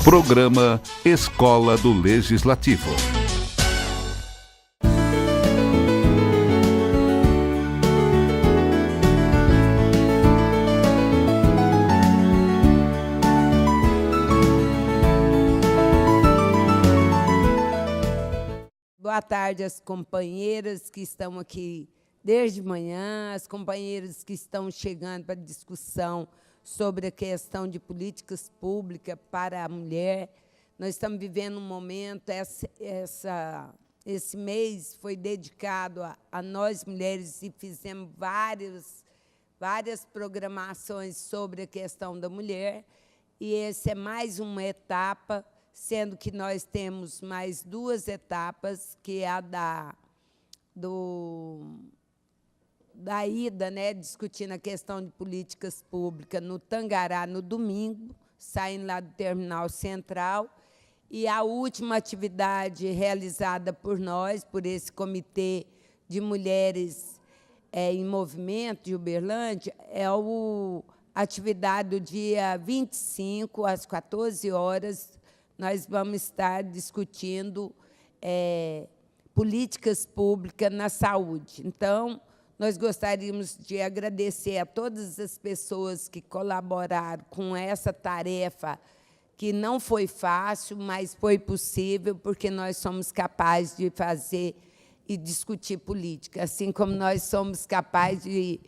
Programa Escola do Legislativo. Boa tarde às companheiras que estão aqui desde manhã, as companheiras que estão chegando para discussão sobre a questão de políticas públicas para a mulher. Nós estamos vivendo um momento, esse mês foi dedicado a nós mulheres e fizemos várias programações sobre a questão da mulher, e essa é mais uma etapa, sendo que nós temos mais 2 etapas, que é a da ida, né, discutindo a questão de políticas públicas no Tangará, no domingo, saindo lá do Terminal Central, e a última atividade realizada por nós, por esse Comitê de Mulheres em Movimento de Uberlândia, é a atividade do dia 25, às 14 horas, nós vamos estar discutindo políticas públicas na saúde. Então, nós gostaríamos de agradecer a todas as pessoas que colaboraram com essa tarefa, que não foi fácil, mas foi possível, porque nós somos capazes de fazer e discutir política, assim como nós somos capazes de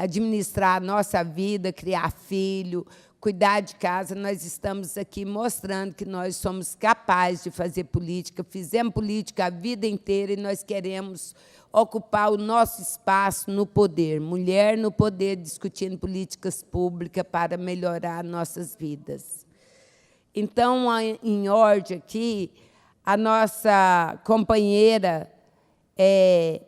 administrar a nossa vida, criar filho, cuidar de casa. Nós estamos aqui mostrando que nós somos capazes de fazer política, fizemos política a vida inteira e nós queremos ocupar o nosso espaço no poder, mulher no poder, discutindo políticas públicas para melhorar nossas vidas. Então, em ordem aqui, a nossa companheira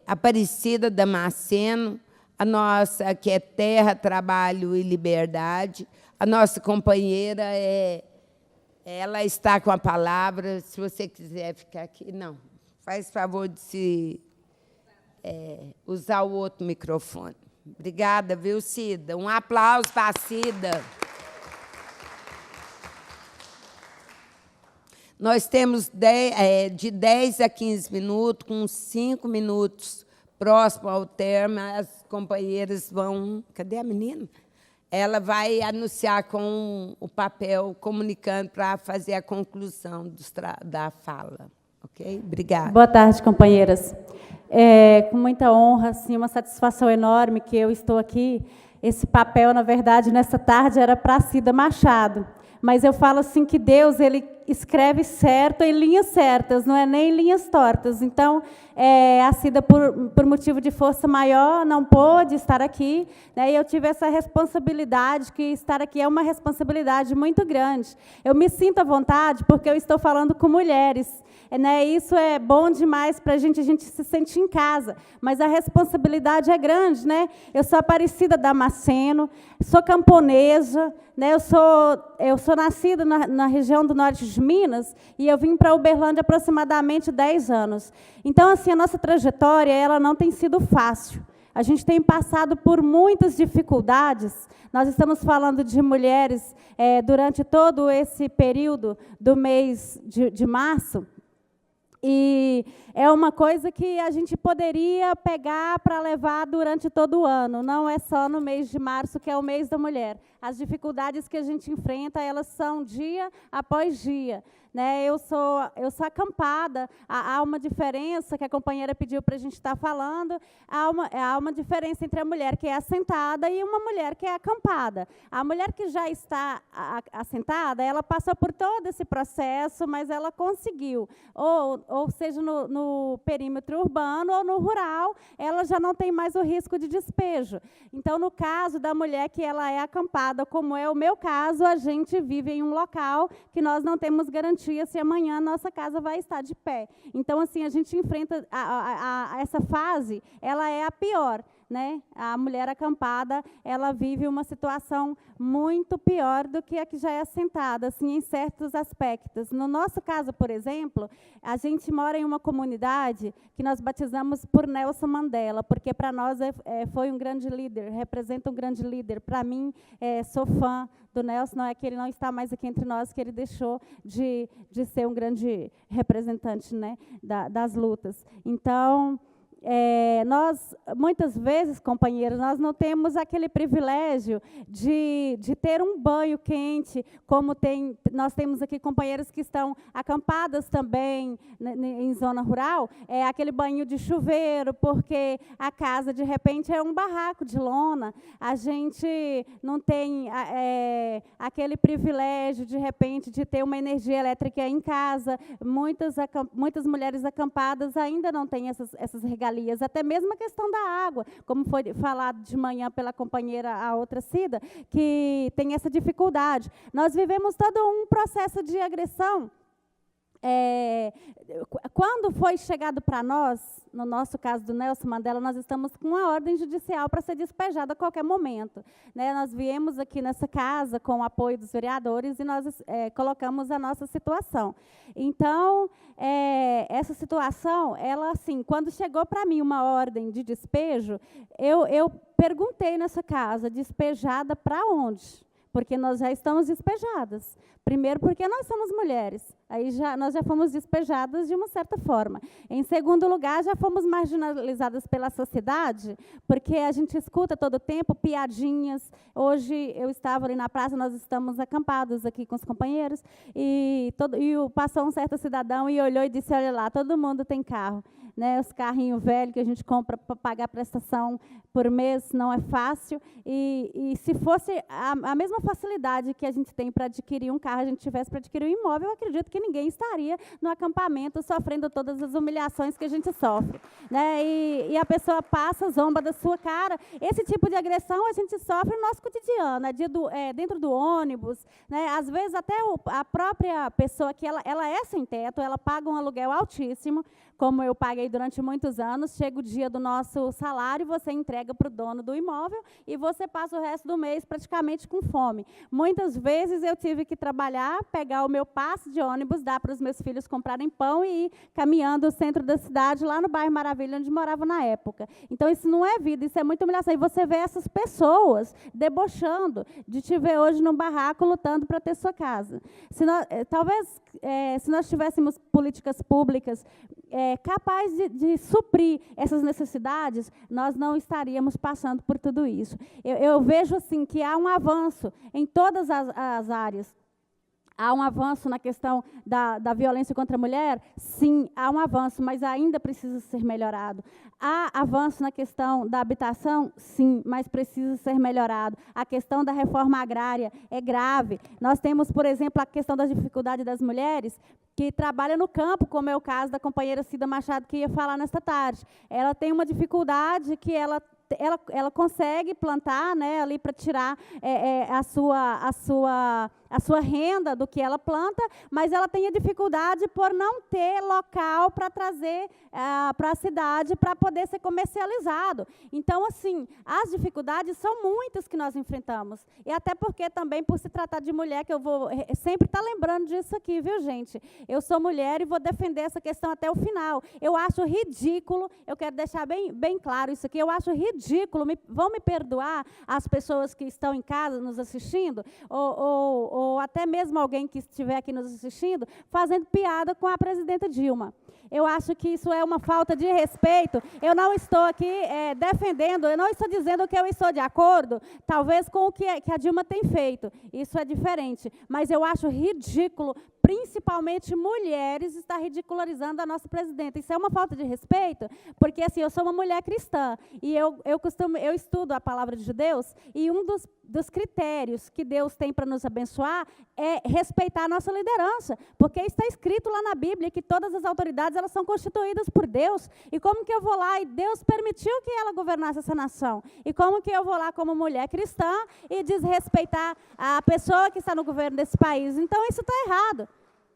Aparecida Damasceno, a nossa, que é Terra, Trabalho e Liberdade, a nossa companheira, ela está com a palavra, se você quiser ficar aqui. Não, faz favor de usar o outro microfone. Obrigada, viu, Cida? Um aplauso para a Cida. Nós temos de 10 a 15 minutos, com 5 minutos próximo ao termo, as companheiras vão... Cadê a menina? Ela vai anunciar com o papel, comunicando para fazer a conclusão da fala. Ok? Obrigada. Boa tarde, companheiras. Com muita honra, assim, uma satisfação enorme que eu estou aqui. Esse papel, na verdade, nessa tarde, era para a Cida Machado. Mas eu falo assim que Deus, ele escreve certo em linhas certas, não é nem em linhas tortas. Então, a Cida, por motivo de força maior, não pôde estar aqui, né, e eu tive essa responsabilidade, que estar aqui é uma responsabilidade muito grande. Eu me sinto à vontade porque eu estou falando com mulheres. Né, isso é bom demais para a gente se sentir em casa, mas a responsabilidade é grande. Né? Eu sou Aparecida Damasceno, sou camponesa, né, eu sou nascida na região do norte de Minas e eu vim para Uberlândia aproximadamente 10 anos. Então, assim, a nossa trajetória ela não tem sido fácil. A gente tem passado por muitas dificuldades. Nós estamos falando de mulheres durante todo esse período do mês de março. E é uma coisa que a gente poderia pegar para levar durante todo o ano, não é só no mês de março, que é o mês da mulher. As dificuldades que a gente enfrenta, elas são dia após dia. Né? Eu sou acampada, há uma diferença que a companheira pediu para a gente estar falando, há uma diferença entre a mulher que é assentada e uma mulher que é acampada. A mulher que já está assentada, ela passou por todo esse processo, mas ela conseguiu, ou seja, no perímetro urbano ou no rural, ela já não tem mais o risco de despejo. Então, no caso da mulher que ela é acampada, como é o meu caso, a gente vive em um local que nós não temos garantia se amanhã a nossa casa vai estar de pé. Então, assim, a gente enfrenta essa fase, ela é a pior. né? A mulher acampada, ela vive uma situação muito pior do que a que já é assentada, assim, em certos aspectos. No nosso caso, por exemplo, a gente mora em uma comunidade que nós batizamos por Nelson Mandela, porque para nós foi um grande líder, representa um grande líder. Para mim, sou fã do Nelson, não é que ele não está mais aqui entre nós, que ele deixou de ser um grande representante, né, das lutas. Então, nós, muitas vezes, companheiros, nós não temos aquele privilégio de ter um banho quente, como nós temos aqui companheiros que estão acampadas também em zona rural, aquele banho de chuveiro, porque a casa, de repente, é um barraco de lona, a gente não tem aquele privilégio, de repente, de ter uma energia elétrica em casa. Muitas mulheres acampadas ainda não têm essas regalias. Até mesmo a questão da água, como foi falado de manhã pela companheira, a outra Cida, que tem essa dificuldade. Nós vivemos todo um processo de agressão. Quando foi chegado para nós, no nosso caso do Nelson Mandela, nós estamos com uma ordem judicial para ser despejado a qualquer momento, né? Nós viemos aqui nessa casa com o apoio dos vereadores e nós colocamos a nossa situação. Então, essa situação, ela, assim, quando chegou para mim uma ordem de despejo, eu perguntei nessa casa, despejada para onde? Porque nós já estamos despejadas. Primeiro, porque nós somos mulheres. Aí nós já fomos despejadas de uma certa forma. Em segundo lugar, já fomos marginalizadas pela sociedade, porque a gente escuta todo o tempo piadinhas. Hoje eu estava ali na praça, nós estamos acampados aqui com os companheiros, e passou um certo cidadão e olhou e disse, olha lá, todo mundo tem carro. Né, os carrinhos velhos que a gente compra para pagar a prestação por mês não é fácil. E se fosse a mesma facilidade que a gente tem para adquirir um carro, a gente tivesse para adquirir um imóvel, eu acredito que ninguém estaria no acampamento sofrendo todas as humilhações que a gente sofre. Né, e a pessoa passa, zomba da sua cara. Esse tipo de agressão a gente sofre no nosso cotidiano, dentro do ônibus. Né, às vezes até a própria pessoa que ela é sem teto, ela paga um aluguel altíssimo, como eu paguei durante muitos anos, chega o dia do nosso salário, você entrega para o dono do imóvel e você passa o resto do mês praticamente com fome. Muitas vezes eu tive que trabalhar, pegar o meu passe de ônibus, dar para os meus filhos comprarem pão e ir caminhando o centro da cidade, lá no bairro Maravilha, onde morava na época. Então, isso não é vida, isso é muita humilhação. E você vê essas pessoas debochando de te ver hoje num barraco lutando para ter sua casa. Se nós tivéssemos políticas públicas capazes de suprir essas necessidades, nós não estaríamos passando por tudo isso. Eu vejo assim, que há um avanço em todas as áreas. Há um avanço na questão da violência contra a mulher? Sim, há um avanço, mas ainda precisa ser melhorado. Há avanço na questão da habitação? Sim, mas precisa ser melhorado. A questão da reforma agrária é grave. Nós temos, por exemplo, a questão da dificuldade das mulheres que trabalham no campo, como é o caso da companheira Cida Machado, que ia falar nesta tarde. Ela tem uma dificuldade que ela consegue plantar, né, ali para tirar a sua renda do que ela planta, mas ela tem a dificuldade por não ter local para trazer para a cidade para poder ser comercializado. Então, assim, as dificuldades são muitas que nós enfrentamos. E até porque também, por se tratar de mulher, que eu vou sempre estar lembrando disso aqui, viu, gente? Eu sou mulher e vou defender essa questão até o final. Eu acho ridículo, eu quero deixar bem claro isso aqui, eu acho ridículo, vão me perdoar as pessoas que estão em casa nos assistindo, ou até mesmo alguém que estiver aqui nos assistindo, fazendo piada com a presidenta Dilma. Eu acho que isso é uma falta de respeito. Eu não estou aqui defendendo, eu não estou dizendo que eu estou de acordo, talvez com o que a Dilma tem feito. Isso é diferente. Mas eu acho ridículo, principalmente mulheres, estar ridicularizando a nossa presidenta. Isso é uma falta de respeito, porque assim, eu sou uma mulher cristã, e eu estudo a palavra de Deus, e um dos critérios que Deus tem para nos abençoar é respeitar a nossa liderança, porque está escrito lá na Bíblia que todas as autoridades elas são constituídas por Deus. E como que eu vou lá e Deus permitiu que ela governasse essa nação? E como que eu vou lá como mulher cristã e desrespeitar a pessoa que está no governo desse país? Então isso está errado.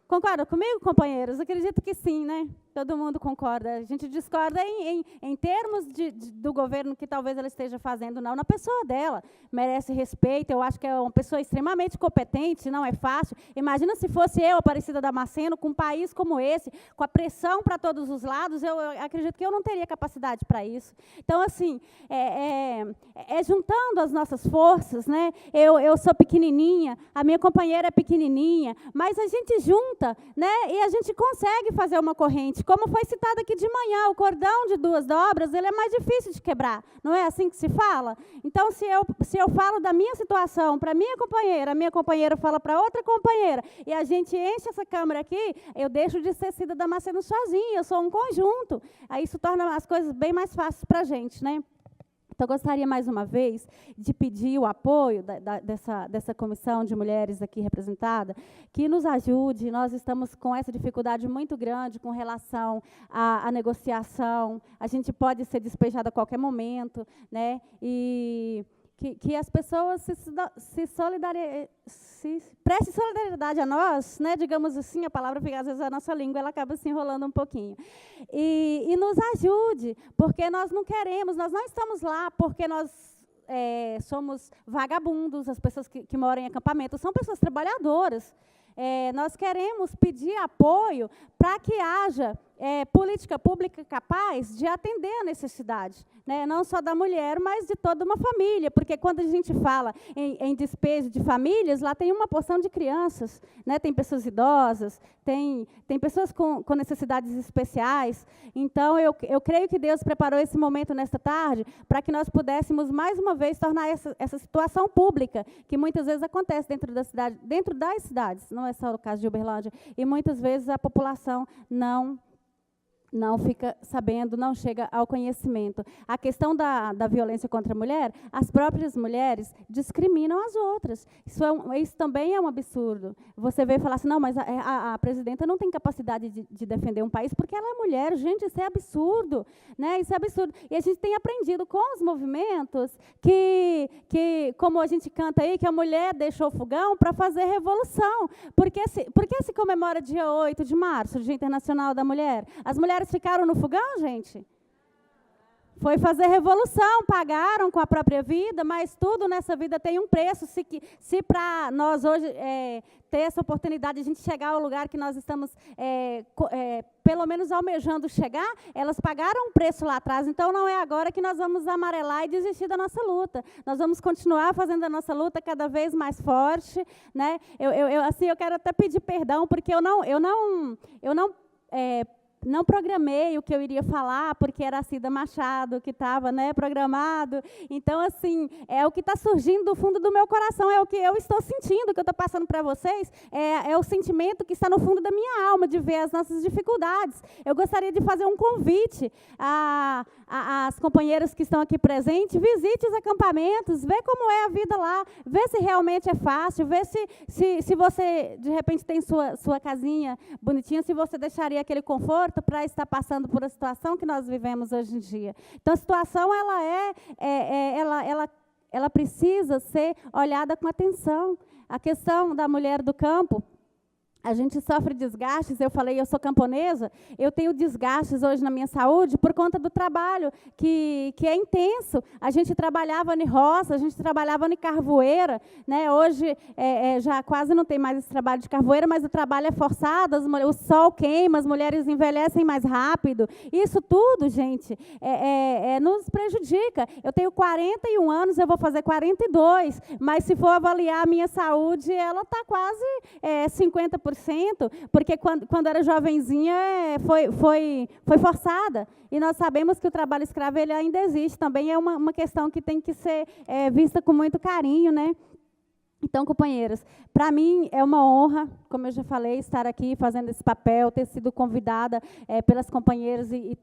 Concorda comigo, companheiros? Acredito que sim, né? Todo mundo concorda. A gente discorda em termos do governo que talvez ela esteja fazendo, não. Na pessoa dela. Merece respeito. Eu acho que é uma pessoa extremamente competente, não é fácil. Imagina se fosse eu, Aparecida Damasceno, com um país como esse, com a pressão para todos os lados, eu acredito que eu não teria capacidade para isso. Então, assim, juntando as nossas forças, né? Eu sou pequenininha, a minha companheira é pequenininha, mas a gente junta, né? E a gente consegue fazer uma corrente. Como foi citado aqui de manhã, o cordão de 2 dobras, ele é mais difícil de quebrar. Não é assim que se fala? Então, se eu falo da minha situação para a minha companheira fala para outra companheira, e a gente enche essa câmara aqui, eu deixo de ser Cida Damasceno sozinha, eu sou um conjunto. Aí isso torna as coisas bem mais fáceis para a gente, né? Então, gostaria, mais uma vez, de pedir o apoio dessa comissão de mulheres aqui representada, que nos ajude. Nós estamos com essa dificuldade muito grande com relação à negociação. A gente pode ser despejado a qualquer momento, né? E que as pessoas prestem solidariedade a nós, né? Digamos assim, a palavra, porque às vezes a nossa língua ela acaba se enrolando um pouquinho. E nos ajude, porque nós não queremos, nós não estamos lá porque nós somos vagabundos, as pessoas que moram em acampamento, são pessoas trabalhadoras. Nós queremos pedir apoio para que haja política pública capaz de atender a necessidade, né? Não só da mulher, mas de toda uma família, porque quando a gente fala em despejo de famílias, lá tem uma porção de crianças, né? Tem pessoas idosas, tem pessoas com necessidades especiais. Então, eu creio que Deus preparou esse momento nesta tarde para que nós pudéssemos, mais uma vez, tornar essa situação pública, que muitas vezes acontece dentro das cidades, não é só o caso de Uberlândia, e muitas vezes a população não fica sabendo, não chega ao conhecimento. A questão da violência contra a mulher, as próprias mulheres discriminam as outras. Isso também é um absurdo. Você vê e falar assim, não, mas a presidenta não tem capacidade de defender um país porque ela é mulher. Gente, isso é absurdo, né? Isso é absurdo. E a gente tem aprendido com os movimentos que como a gente canta aí, que a mulher deixou o fogão para fazer revolução. Por que se comemora dia 8 de março, Dia Internacional da Mulher? As mulheres ficaram no fogão, gente? Foi fazer revolução, pagaram com a própria vida, mas tudo nessa vida tem um preço. Se para nós hoje ter essa oportunidade de a gente chegar ao lugar que nós estamos, pelo menos almejando chegar, elas pagaram um preço lá atrás. Então, não é agora que nós vamos amarelar e desistir da nossa luta. Nós vamos continuar fazendo a nossa luta cada vez mais forte, né? Eu quero até pedir perdão, porque eu não programei o que eu iria falar, porque era a Cida Machado que estava, né, programado. Então, assim, é o que está surgindo do fundo do meu coração, é o que eu estou sentindo, o que eu estou passando para vocês, é o sentimento que está no fundo da minha alma, de ver as nossas dificuldades. Eu gostaria de fazer um convite às companheiras que estão aqui presentes, visite os acampamentos, vê como é a vida lá, vê se realmente é fácil, vê se você, de repente, tem sua casinha bonitinha, se você deixaria aquele conforto para estar passando por a situação que nós vivemos hoje em dia. Então, a situação ela precisa ser olhada com atenção. A questão da mulher do campo, a gente sofre desgastes, eu falei, eu sou camponesa, eu tenho desgastes hoje na minha saúde por conta do trabalho, que é intenso. A gente trabalhava em roça, a gente trabalhava em carvoeira, né? Hoje já quase não tem mais esse trabalho de carvoeira, mas o trabalho é forçado, o sol queima, as mulheres envelhecem mais rápido. Isso tudo, gente, nos prejudica. Eu tenho 41 anos, eu vou fazer 42, mas se for avaliar a minha saúde, ela está quase 50%. Porque quando era jovenzinha foi forçada. E nós sabemos que o trabalho escravo ele ainda existe. Também é uma questão que tem que ser vista com muito carinho, né? Então, companheiras, para mim é uma honra, como eu já falei, estar aqui fazendo esse papel, ter sido convidada pelas companheiras e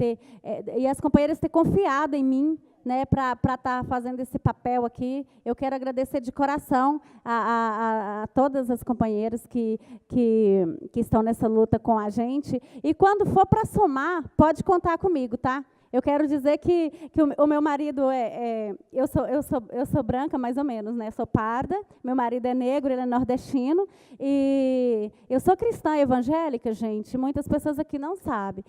as companheiras ter confiado em mim, né, para estar fazendo esse papel aqui. Eu quero agradecer de coração a todas as companheiras que estão nessa luta com a gente. E quando for para somar, pode contar comigo, tá? Eu quero dizer que o meu marido eu sou branca, mais ou menos, né? Sou parda, meu marido é negro, ele é nordestino, e eu sou cristã evangélica, gente, muitas pessoas aqui não sabem.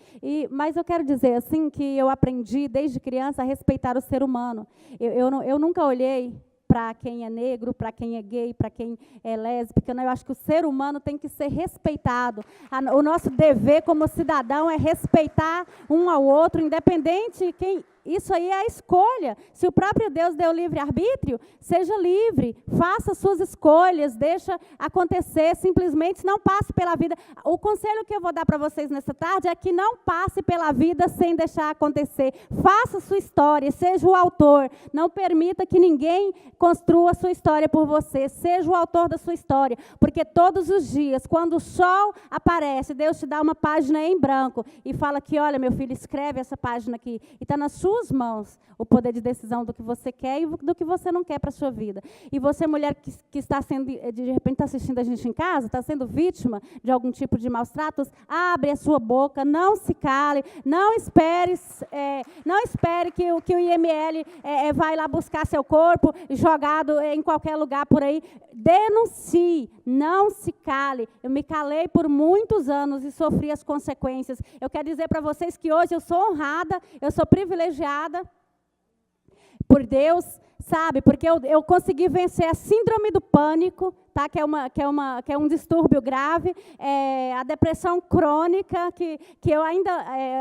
Mas eu quero dizer, assim, que eu aprendi, desde criança, a respeitar o ser humano. Eu nunca olhei para quem é negro, para quem é gay, para quem é lésbica. Eu acho que o ser humano tem que ser respeitado. O nosso dever como cidadão é respeitar um ao outro, independente de quem... Isso aí é a escolha. Se o próprio Deus deu livre-arbítrio, seja livre, faça suas escolhas, deixa acontecer, simplesmente não passe pela vida. O conselho que eu vou dar para vocês nessa tarde é que não passe pela vida sem deixar acontecer. Faça sua história, seja o autor. Não permita que ninguém construa a sua história por você. Seja o autor da sua história. Porque todos os dias, quando o sol aparece, Deus te dá uma página em branco e fala que, olha, meu filho, escreve essa página aqui. E está nas suas mãos o poder de decisão do que você quer e do que você não quer para a sua vida. E você, mulher que está sendo, de repente está assistindo a gente em casa, está sendo vítima de algum tipo de maus tratos, abre a sua boca, não se cale, não espere que o IML vai lá buscar seu corpo jogado em qualquer lugar por aí. Denuncie, não se cale. Eu me calei por muitos anos e sofri as consequências. Eu quero dizer para vocês que hoje eu sou honrada, eu sou privilegiada por Deus, sabe? Porque eu consegui vencer a síndrome do pânico, tá? que é um distúrbio grave, a depressão crônica, que eu ainda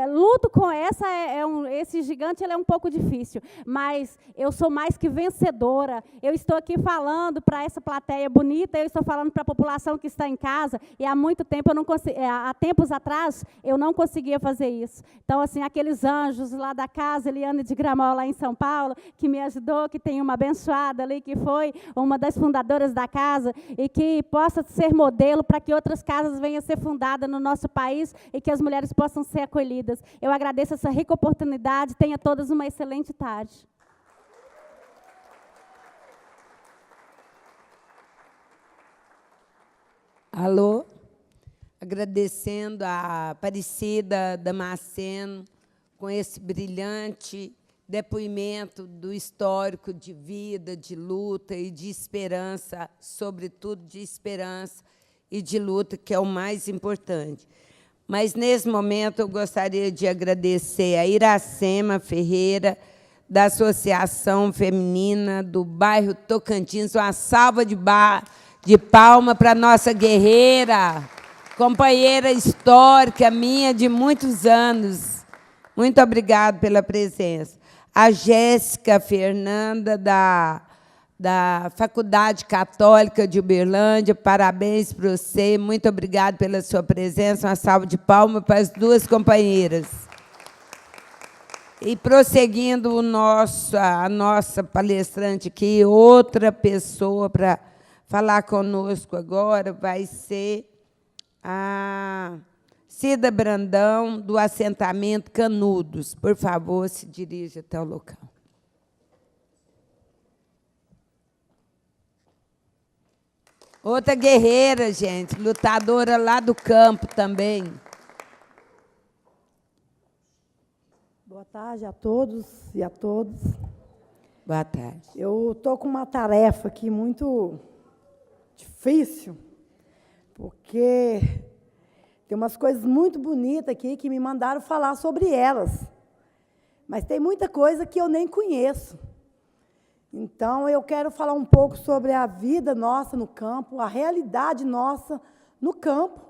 luto com esse gigante, ele é um pouco difícil, mas eu sou mais que vencedora. Eu estou aqui falando para essa plateia bonita, eu estou falando para a população que está em casa, e há muito tempo, há tempos atrás, eu não conseguia fazer isso. Então, assim, aqueles anjos lá da casa, Eliane de Gramol, lá em São Paulo, que me ajudou, que tem uma abençoada ali, que foi uma das fundadoras da casa, e que possa ser modelo para que outras casas venham a ser fundadas no nosso país e que as mulheres possam ser acolhidas. Eu agradeço essa rica oportunidade. Tenha todas uma excelente tarde. Alô? Agradecendo a Aparecida Damasceno com esse brilhante depoimento do histórico de vida, de luta e de esperança, sobretudo de esperança e de luta, que é o mais importante. Mas, nesse momento, eu gostaria de agradecer a Iracema Ferreira, da Associação Feminina do bairro Tocantins. Uma salva de palma para a nossa guerreira, companheira histórica minha de muitos anos. Muito obrigada pela presença. A Jéssica Fernanda, da Faculdade Católica de Uberlândia, parabéns para você, muito obrigada pela sua presença, uma salva de palmas para as duas companheiras. E prosseguindo a nossa palestrante aqui, outra pessoa para falar conosco agora vai ser a Cida Brandão, do assentamento Canudos. Por favor, se dirija até o local. Outra guerreira, gente, lutadora lá do campo também. Boa tarde a todos e a todas. Boa tarde. Eu estou com uma tarefa aqui muito difícil, porque tem umas coisas muito bonitas aqui que me mandaram falar sobre elas. Mas tem muita coisa que eu nem conheço. Então, eu quero falar um pouco sobre a vida nossa no campo, a realidade nossa no campo.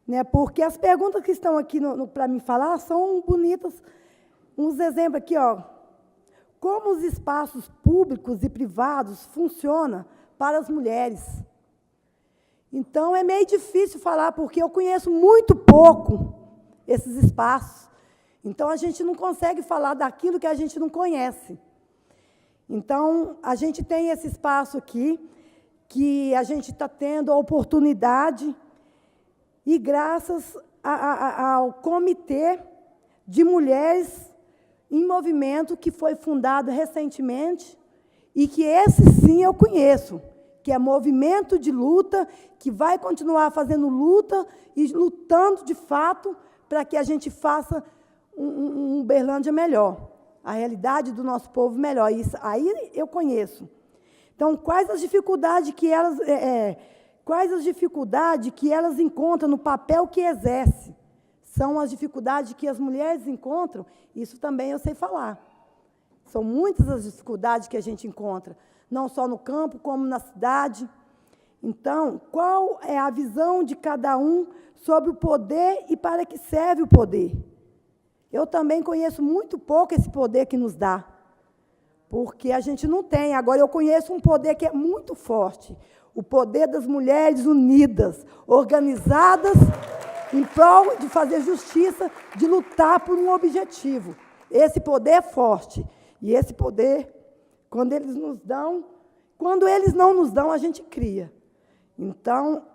Né? Porque as perguntas que estão aqui para me falar são bonitas. Uns exemplos aqui, ó. Como os espaços públicos e privados funcionam para as mulheres? Então, é meio difícil falar, porque eu conheço muito pouco esses espaços. Então, a gente não consegue falar daquilo que a gente não conhece. Então, a gente tem esse espaço aqui, que a gente está tendo a oportunidade, e graças ao Comitê de Mulheres em Movimento, que foi fundado recentemente, e que esse sim eu conheço, que é movimento de luta, que vai continuar fazendo luta e lutando de fato para que a gente faça um Uberlândia melhor, a realidade do nosso povo melhor. Isso aí eu conheço. Então, quais as dificuldades que elas encontram no papel que exerce? São as dificuldades que as mulheres encontram, isso também eu sei falar. São muitas as dificuldades que a gente encontra, não só no campo, como na cidade. Então, qual é a visão de cada um sobre o poder e para que serve o poder? Eu também conheço muito pouco esse poder que nos dá, porque a gente não tem. Agora, eu conheço um poder que é muito forte, o poder das mulheres unidas, organizadas, em prol de fazer justiça, de lutar por um objetivo. Esse poder é forte. E esse poder, quando eles não nos dão, a gente cria. Então,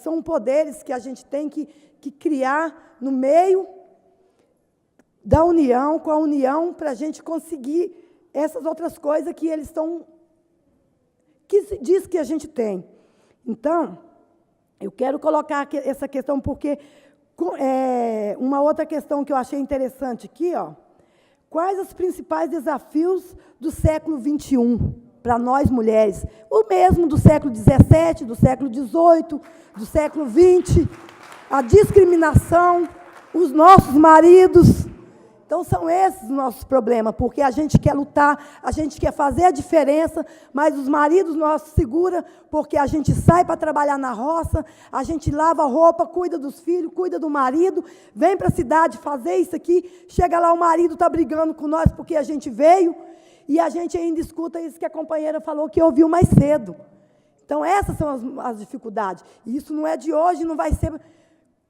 são poderes que a gente tem que criar no meio da união, com a união, para a gente conseguir essas outras coisas que eles estão... que se diz que a gente tem. Então, eu quero colocar aqui essa questão, porque uma outra questão que eu achei interessante aqui, ó, quais os principais desafios do século XXI para nós mulheres? O mesmo do século XVII, do século XVIII, do século XX, a discriminação, os nossos maridos. Então, são esses os nossos problemas, porque a gente quer lutar, a gente quer fazer a diferença, mas os maridos nossos seguram, porque a gente sai para trabalhar na roça, a gente lava a roupa, cuida dos filhos, cuida do marido, vem para a cidade fazer isso aqui, chega lá, o marido está brigando com nós porque a gente veio, e a gente ainda escuta isso que a companheira falou, que ouviu mais cedo. Então, essas são as dificuldades. E isso não é de hoje, não vai ser...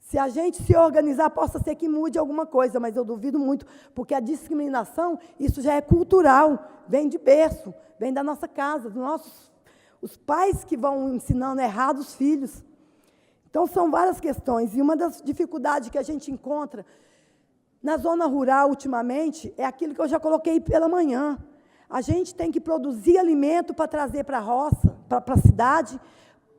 Se a gente se organizar, possa ser que mude alguma coisa, mas eu duvido muito, porque a discriminação, isso já é cultural, vem de berço, vem da nossa casa, os pais que vão ensinando errado os filhos. Então, são várias questões, e uma das dificuldades que a gente encontra na zona rural, ultimamente, é aquilo que eu já coloquei pela manhã. A gente tem que produzir alimento para trazer para a roça, para a cidade,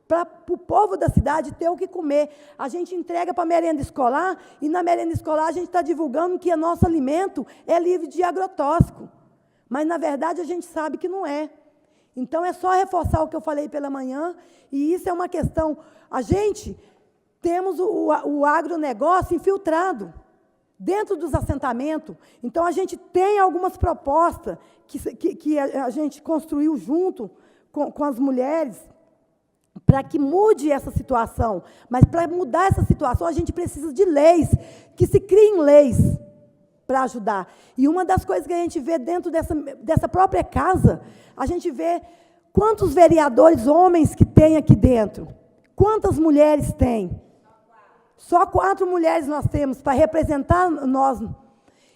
para o povo da cidade ter o que comer. A gente entrega para a merenda escolar, e na merenda escolar a gente está divulgando que o nosso alimento é livre de agrotóxico. Mas, na verdade, a gente sabe que não é. Então, é só reforçar o que eu falei pela manhã, e isso é uma questão... A gente temos o agronegócio infiltrado dentro dos assentamentos. Então, a gente tem algumas propostas que a gente construiu junto com as mulheres, para que mude essa situação. Mas, para mudar essa situação, a gente precisa de leis, que se criem leis para ajudar. E uma das coisas que a gente vê dentro dessa própria casa, a gente vê quantos vereadores homens que tem aqui dentro, quantas mulheres tem. Só 4 mulheres nós temos para representar nós.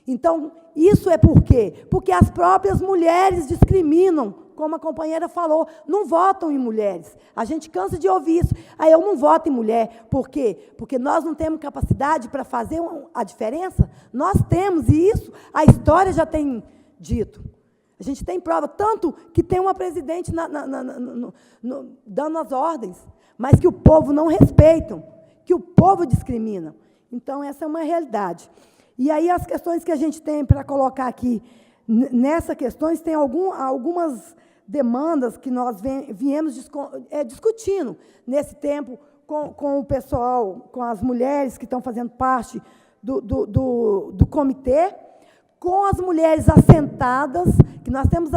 Então, isso é por quê? Porque as próprias mulheres discriminam, como a companheira falou, não votam em mulheres. A gente cansa de ouvir isso. Eu não voto em mulher. Por quê? Porque nós não temos capacidade para fazer a diferença? Nós temos, e isso a história já tem dito. A gente tem prova, tanto que tem uma presidente dando as ordens, mas que o povo não respeita, que o povo discrimina. Então, essa é uma realidade. E aí, as questões que a gente tem para colocar aqui, nessas questões, tem algumas demandas que nós viemos discutindo nesse tempo com o pessoal, com as mulheres que estão fazendo parte do comitê, com as mulheres assentadas, que nós temos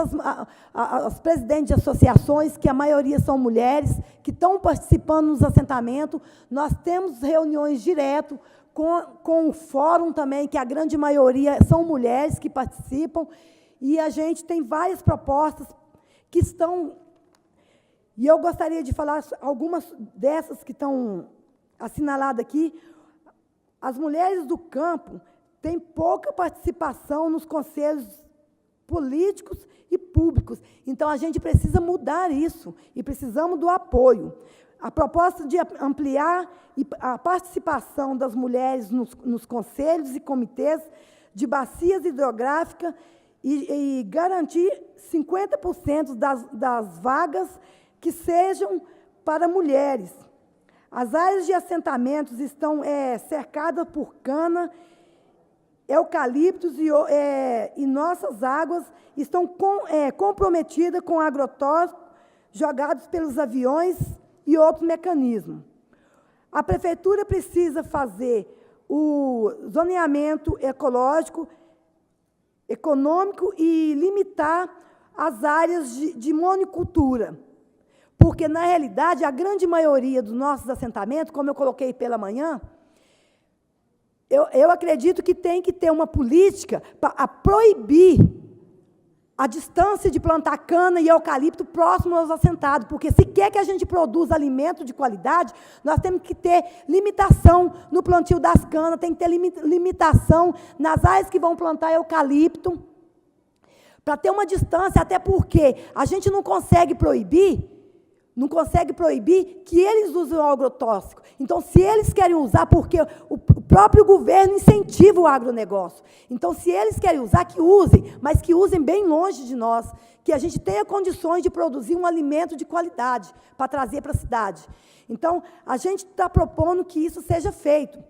as presidentes de associações, que a maioria são mulheres, que estão participando nos assentamentos. Nós temos reuniões direto com o fórum também, que a grande maioria são mulheres que participam, e a gente tem várias propostas que estão... E eu gostaria de falar algumas dessas que estão assinaladas aqui. As mulheres do campo têm pouca participação nos conselhos políticos e públicos. Então, a gente precisa mudar isso, e precisamos do apoio. A proposta de ampliar a participação das mulheres nos conselhos e comitês de bacias hidrográficas e garantir 50% das vagas que sejam para mulheres. As áreas de assentamentos estão cercadas por cana eucaliptos e nossas águas estão comprometidas com agrotóxicos jogados pelos aviões e outros mecanismos. A prefeitura precisa fazer o zoneamento ecológico, econômico e limitar as áreas de monocultura. Porque, na realidade, a grande maioria dos nossos assentamentos, como eu coloquei pela manhã, eu acredito que tem que ter uma política para proibir a distância de plantar cana e eucalipto próximo aos assentados, porque se quer que a gente produza alimento de qualidade, nós temos que ter limitação no plantio das canas, tem que ter limitação nas áreas que vão plantar eucalipto, para ter uma distância, até porque a gente não consegue proibir que eles usem o agrotóxico. Então, se eles querem usar, porque o próprio governo incentiva o agronegócio. Então, se eles querem usar, que usem, mas que usem bem longe de nós, que a gente tenha condições de produzir um alimento de qualidade para trazer para a cidade. Então, a gente está propondo que isso seja feito.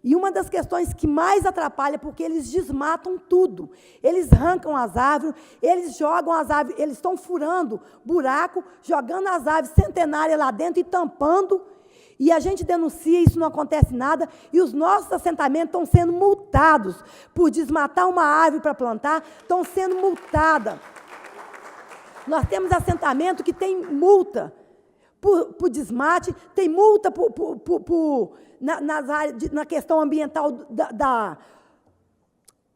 E uma das questões que mais atrapalha é porque eles desmatam tudo. Eles arrancam as árvores, eles jogam as árvores, eles estão furando buraco, jogando as árvores centenárias lá dentro e tampando. E a gente denuncia, isso não acontece nada, e os nossos assentamentos estão sendo multados por desmatar uma árvore para plantar, estão sendo multadas. Nós temos assentamento que tem multa por desmate, tem multa na questão ambiental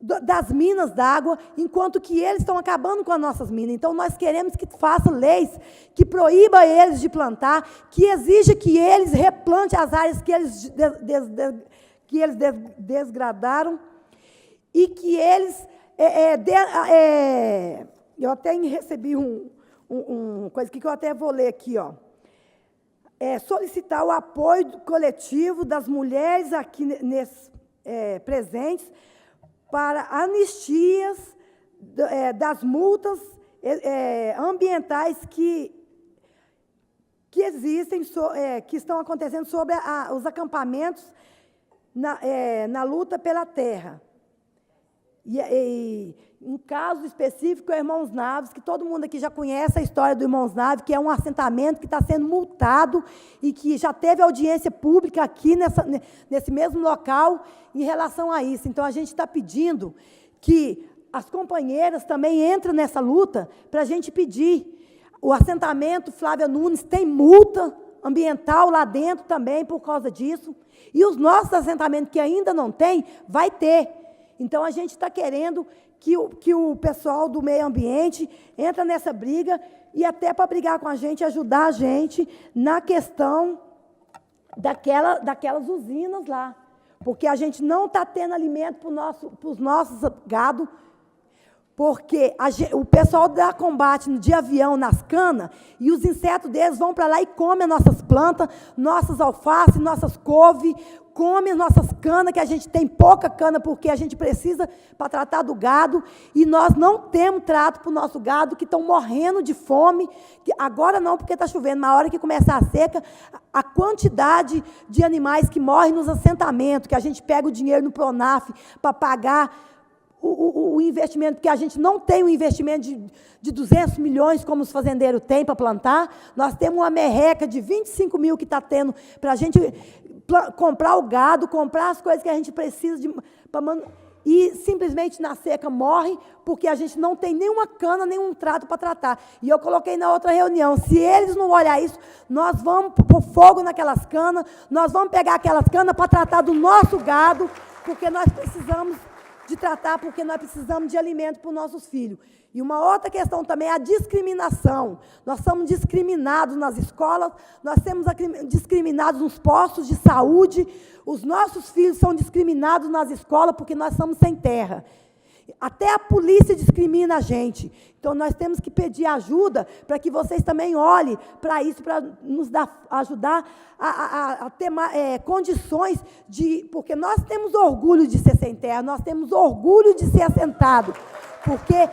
das minas d'água, enquanto que eles estão acabando com as nossas minas. Então, nós queremos que façam leis que proíbam eles de plantar, que exija que eles replantem as áreas que eles desgradaram, e que eles... eu até recebi uma coisa que eu até vou ler aqui, ó. Solicitar o apoio coletivo das mulheres aqui presentes para anistias das multas ambientais que existem, que estão acontecendo sobre os acampamentos na luta pela terra. E um caso específico é o Irmãos Naves, que todo mundo aqui já conhece a história do Irmãos Naves, que é um assentamento que está sendo multado e que já teve audiência pública aqui nesse mesmo local em relação a isso. Então, a gente está pedindo que as companheiras também entrem nessa luta para a gente pedir. O assentamento Flávia Nunes tem multa ambiental lá dentro também por causa disso. E os nossos assentamentos que ainda não tem, vai ter. Então, a gente está querendo que o pessoal do meio ambiente entre nessa briga, e até para brigar com a gente, ajudar a gente na questão daquelas usinas lá. Porque a gente não está tendo alimento para os nossos gado, porque o pessoal dá combate de avião nas canas, e os insetos deles vão para lá e comem as nossas plantas, nossas alfaces, nossas couves, comem as nossas canas, que a gente tem pouca cana, porque a gente precisa para tratar do gado, e nós não temos trato para o nosso gado, que estão morrendo de fome, agora não, porque está chovendo, mas na hora que começar a seca, a quantidade de animais que morrem nos assentamentos, que a gente pega o dinheiro no Pronaf para pagar o investimento, porque a gente não tem um investimento de 200 milhões, como os fazendeiros têm para plantar. Nós temos uma merreca de 25 mil que está tendo para a gente comprar o gado, comprar as coisas que a gente precisa e simplesmente na seca morre, porque a gente não tem nenhuma cana, nenhum trato para tratar. E eu coloquei na outra reunião, se eles não olharem isso, nós vamos pôr fogo naquelas canas, nós vamos pegar aquelas canas para tratar do nosso gado, porque nós precisamos de tratar, porque nós precisamos de alimento para os nossos filhos. E uma outra questão também é a discriminação. Nós somos discriminados nas escolas, nós somos discriminados nos postos de saúde, os nossos filhos são discriminados nas escolas porque nós somos sem terra. Até a polícia discrimina a gente. Então, nós temos que pedir ajuda para que vocês também olhem para isso, para nos ajudar a ter condições de... Porque nós temos orgulho de ser sem terra, nós temos orgulho de ser assentado, porque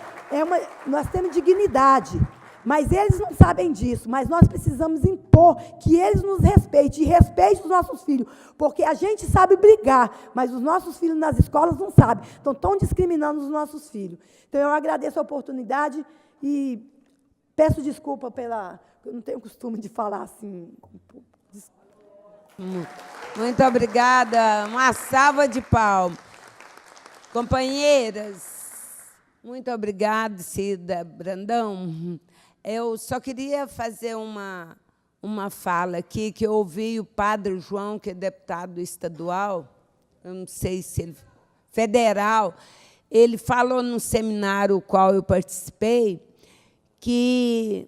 nós temos dignidade. Mas eles não sabem disso, mas nós precisamos impor que eles nos respeitem, e respeitem os nossos filhos, porque a gente sabe brigar, mas os nossos filhos nas escolas não sabem, então estão discriminando os nossos filhos. Então, eu agradeço a oportunidade e peço desculpa pela... Eu não tenho costume de falar assim. Muito obrigada. Uma salva de palmas. Companheiras, muito obrigada, Cida Brandão. Eu só queria fazer uma fala aqui, que eu ouvi o padre João, que é deputado estadual, eu não sei se ele... federal, ele falou num seminário ao qual eu participei, que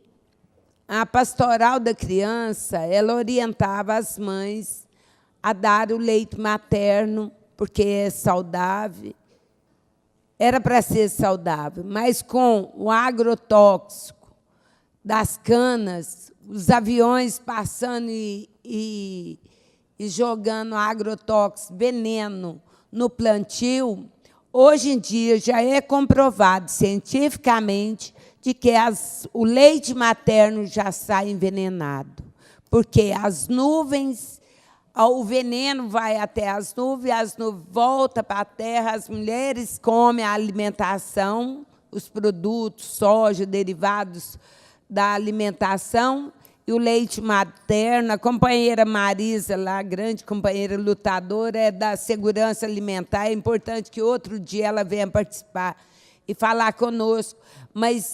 a pastoral da criança, ela orientava as mães a dar o leite materno, porque é saudável, era para ser saudável, mas com o agrotóxico das canas, os aviões passando e jogando agrotóxico, veneno no plantio, hoje em dia já é comprovado cientificamente de que o leite materno já sai envenenado, porque as nuvens, o veneno vai até as nuvens voltam para a terra, as mulheres comem a alimentação, os produtos, soja, derivados da alimentação, e o leite materno. A companheira Marisa, lá, a grande companheira lutadora, é da segurança alimentar. É importante que outro dia ela venha participar e falar conosco. Mas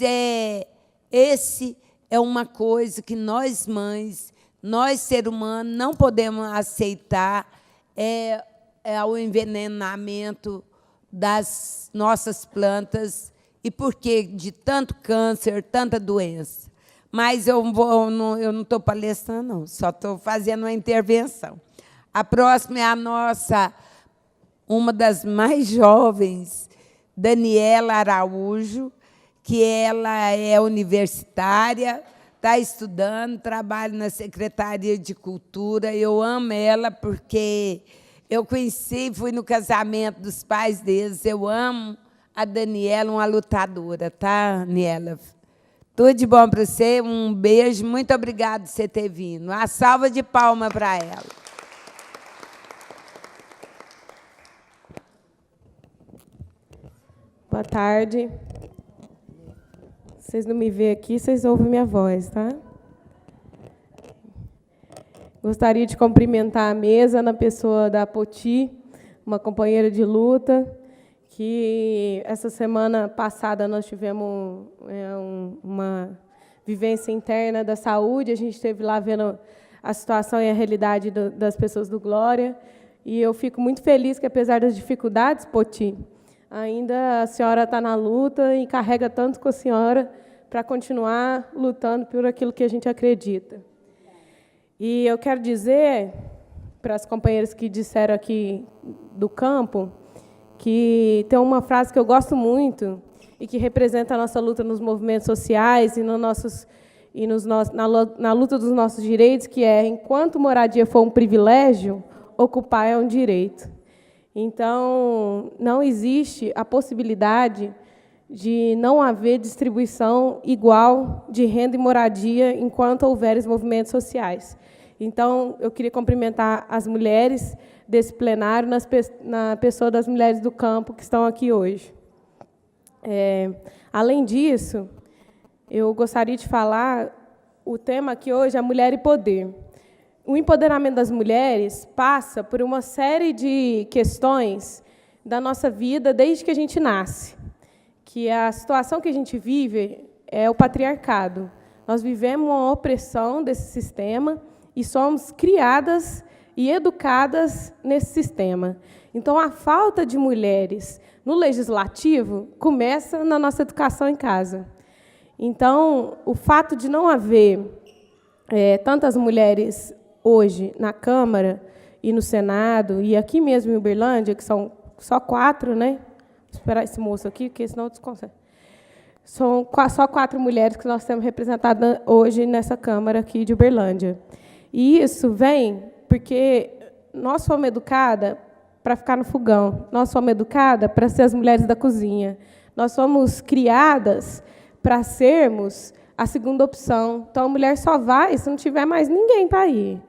esse é uma coisa que nós, mães, nós, seres humanos, não podemos aceitar, é o envenenamento das nossas plantas, e por que de tanto câncer, tanta doença. Mas eu não estou palestrando, não, só estou fazendo uma intervenção. A próxima é a nossa, uma das mais jovens, Daniela Araújo, que ela é universitária, está estudando, trabalha na Secretaria de Cultura. Eu amo ela porque eu conheci, fui no casamento dos pais deles. Eu amo a Daniela, uma lutadora, tá, Daniela? Tudo de bom para você, um beijo, muito obrigada por você ter vindo. Uma salva de palmas para ela. Boa tarde. Vocês não me veem aqui, vocês ouvem minha voz, tá? Gostaria de cumprimentar a mesa na pessoa da Poti, uma companheira de luta, que essa semana passada nós tivemos uma vivência interna da saúde, a gente esteve lá vendo a situação e a realidade das pessoas do Glória, e eu fico muito feliz que, apesar das dificuldades, Poti, ainda a senhora está na luta e carrega tanto com a senhora para continuar lutando por aquilo que a gente acredita. E eu quero dizer para as companheiras que disseram aqui do campo, que tem uma frase que eu gosto muito e que representa a nossa luta nos movimentos sociais e, na luta dos nossos direitos, que é: enquanto moradia for um privilégio, ocupar é um direito. Então, não existe a possibilidade de não haver distribuição igual de renda e moradia enquanto houver os movimentos sociais. Então, eu queria cumprimentar as mulheres desse plenário, na pessoa das mulheres do campo que estão aqui hoje. Além disso, eu gostaria de falar, o tema aqui hoje é Mulher e Poder. O empoderamento das mulheres passa por uma série de questões da nossa vida desde que a gente nasce, que a situação que a gente vive é o patriarcado. Nós vivemos uma opressão desse sistema e somos criadas e educadas nesse sistema. Então, a falta de mulheres no legislativo começa na nossa educação em casa. Então, o fato de não haver tantas mulheres hoje na Câmara e no Senado, e aqui mesmo em Uberlândia, que são só 4, né? Vou esperar esse moço aqui, porque senão eu desconcerto. São só 4 mulheres que nós temos representadas hoje nessa Câmara aqui de Uberlândia. E isso vem porque nós fomos educadas para ficar no fogão, nós fomos educadas para ser as mulheres da cozinha, nós fomos criadas para sermos a segunda opção. Então, a mulher só vai se não tiver mais ninguém para ir.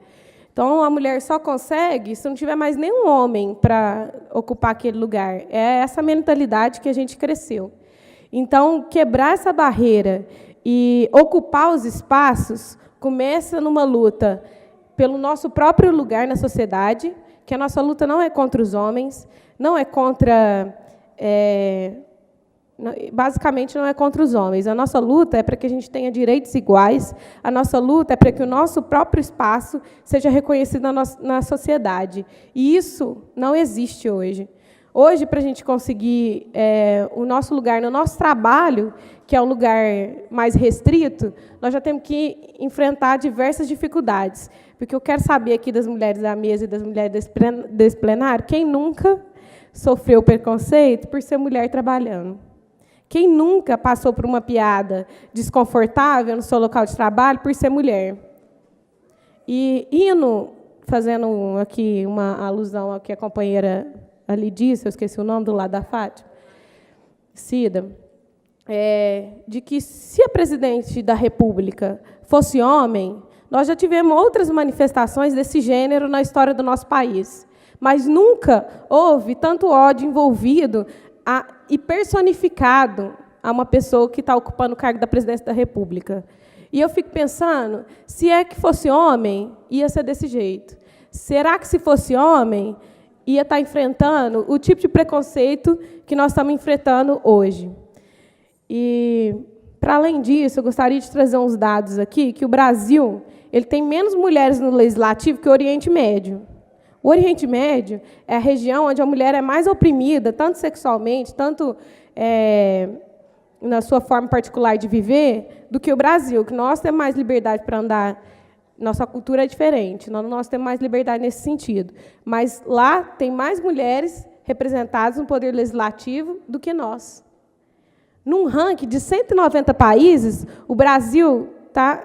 Então, a mulher só consegue se não tiver mais nenhum homem para ocupar aquele lugar. É essa mentalidade que a gente cresceu. Então, quebrar essa barreira e ocupar os espaços começa numa luta pelo nosso próprio lugar na sociedade, que a nossa luta não é contra os homens, não é contra... basicamente, não é contra os homens. A nossa luta é para que a gente tenha direitos iguais, a nossa luta é para que o nosso próprio espaço seja reconhecido na sociedade. E isso não existe hoje. Hoje, para a gente conseguir o nosso lugar no nosso trabalho, que é um lugar mais restrito, nós já temos que enfrentar diversas dificuldades. Porque eu quero saber aqui das mulheres da mesa e das mulheres desse plenário, quem nunca sofreu preconceito por ser mulher trabalhando? Quem nunca passou por uma piada desconfortável no seu local de trabalho por ser mulher? E fazendo aqui uma alusão ao que a companheira ali disse, eu esqueci o nome do lado da Fátima, Cida, de que se a presidente da República fosse homem, nós já tivemos outras manifestações desse gênero na história do nosso país. Mas nunca houve tanto ódio envolvido e personificado a uma pessoa que está ocupando o cargo da presidência da República. E eu fico pensando, se é que fosse homem, ia ser desse jeito. Será que, se fosse homem, ia estar enfrentando o tipo de preconceito que nós estamos enfrentando hoje? E, para além disso, eu gostaria de trazer uns dados aqui, que o Brasil ele tem menos mulheres no Legislativo que o Oriente Médio. O Oriente Médio é a região onde a mulher é mais oprimida, tanto sexualmente, tanto na sua forma particular de viver, do que o Brasil, que nós temos mais liberdade para andar. Nossa cultura é diferente, nós temos mais liberdade nesse sentido. Mas lá tem mais mulheres representadas no poder legislativo do que nós. Num ranking de 190 países, o Brasil está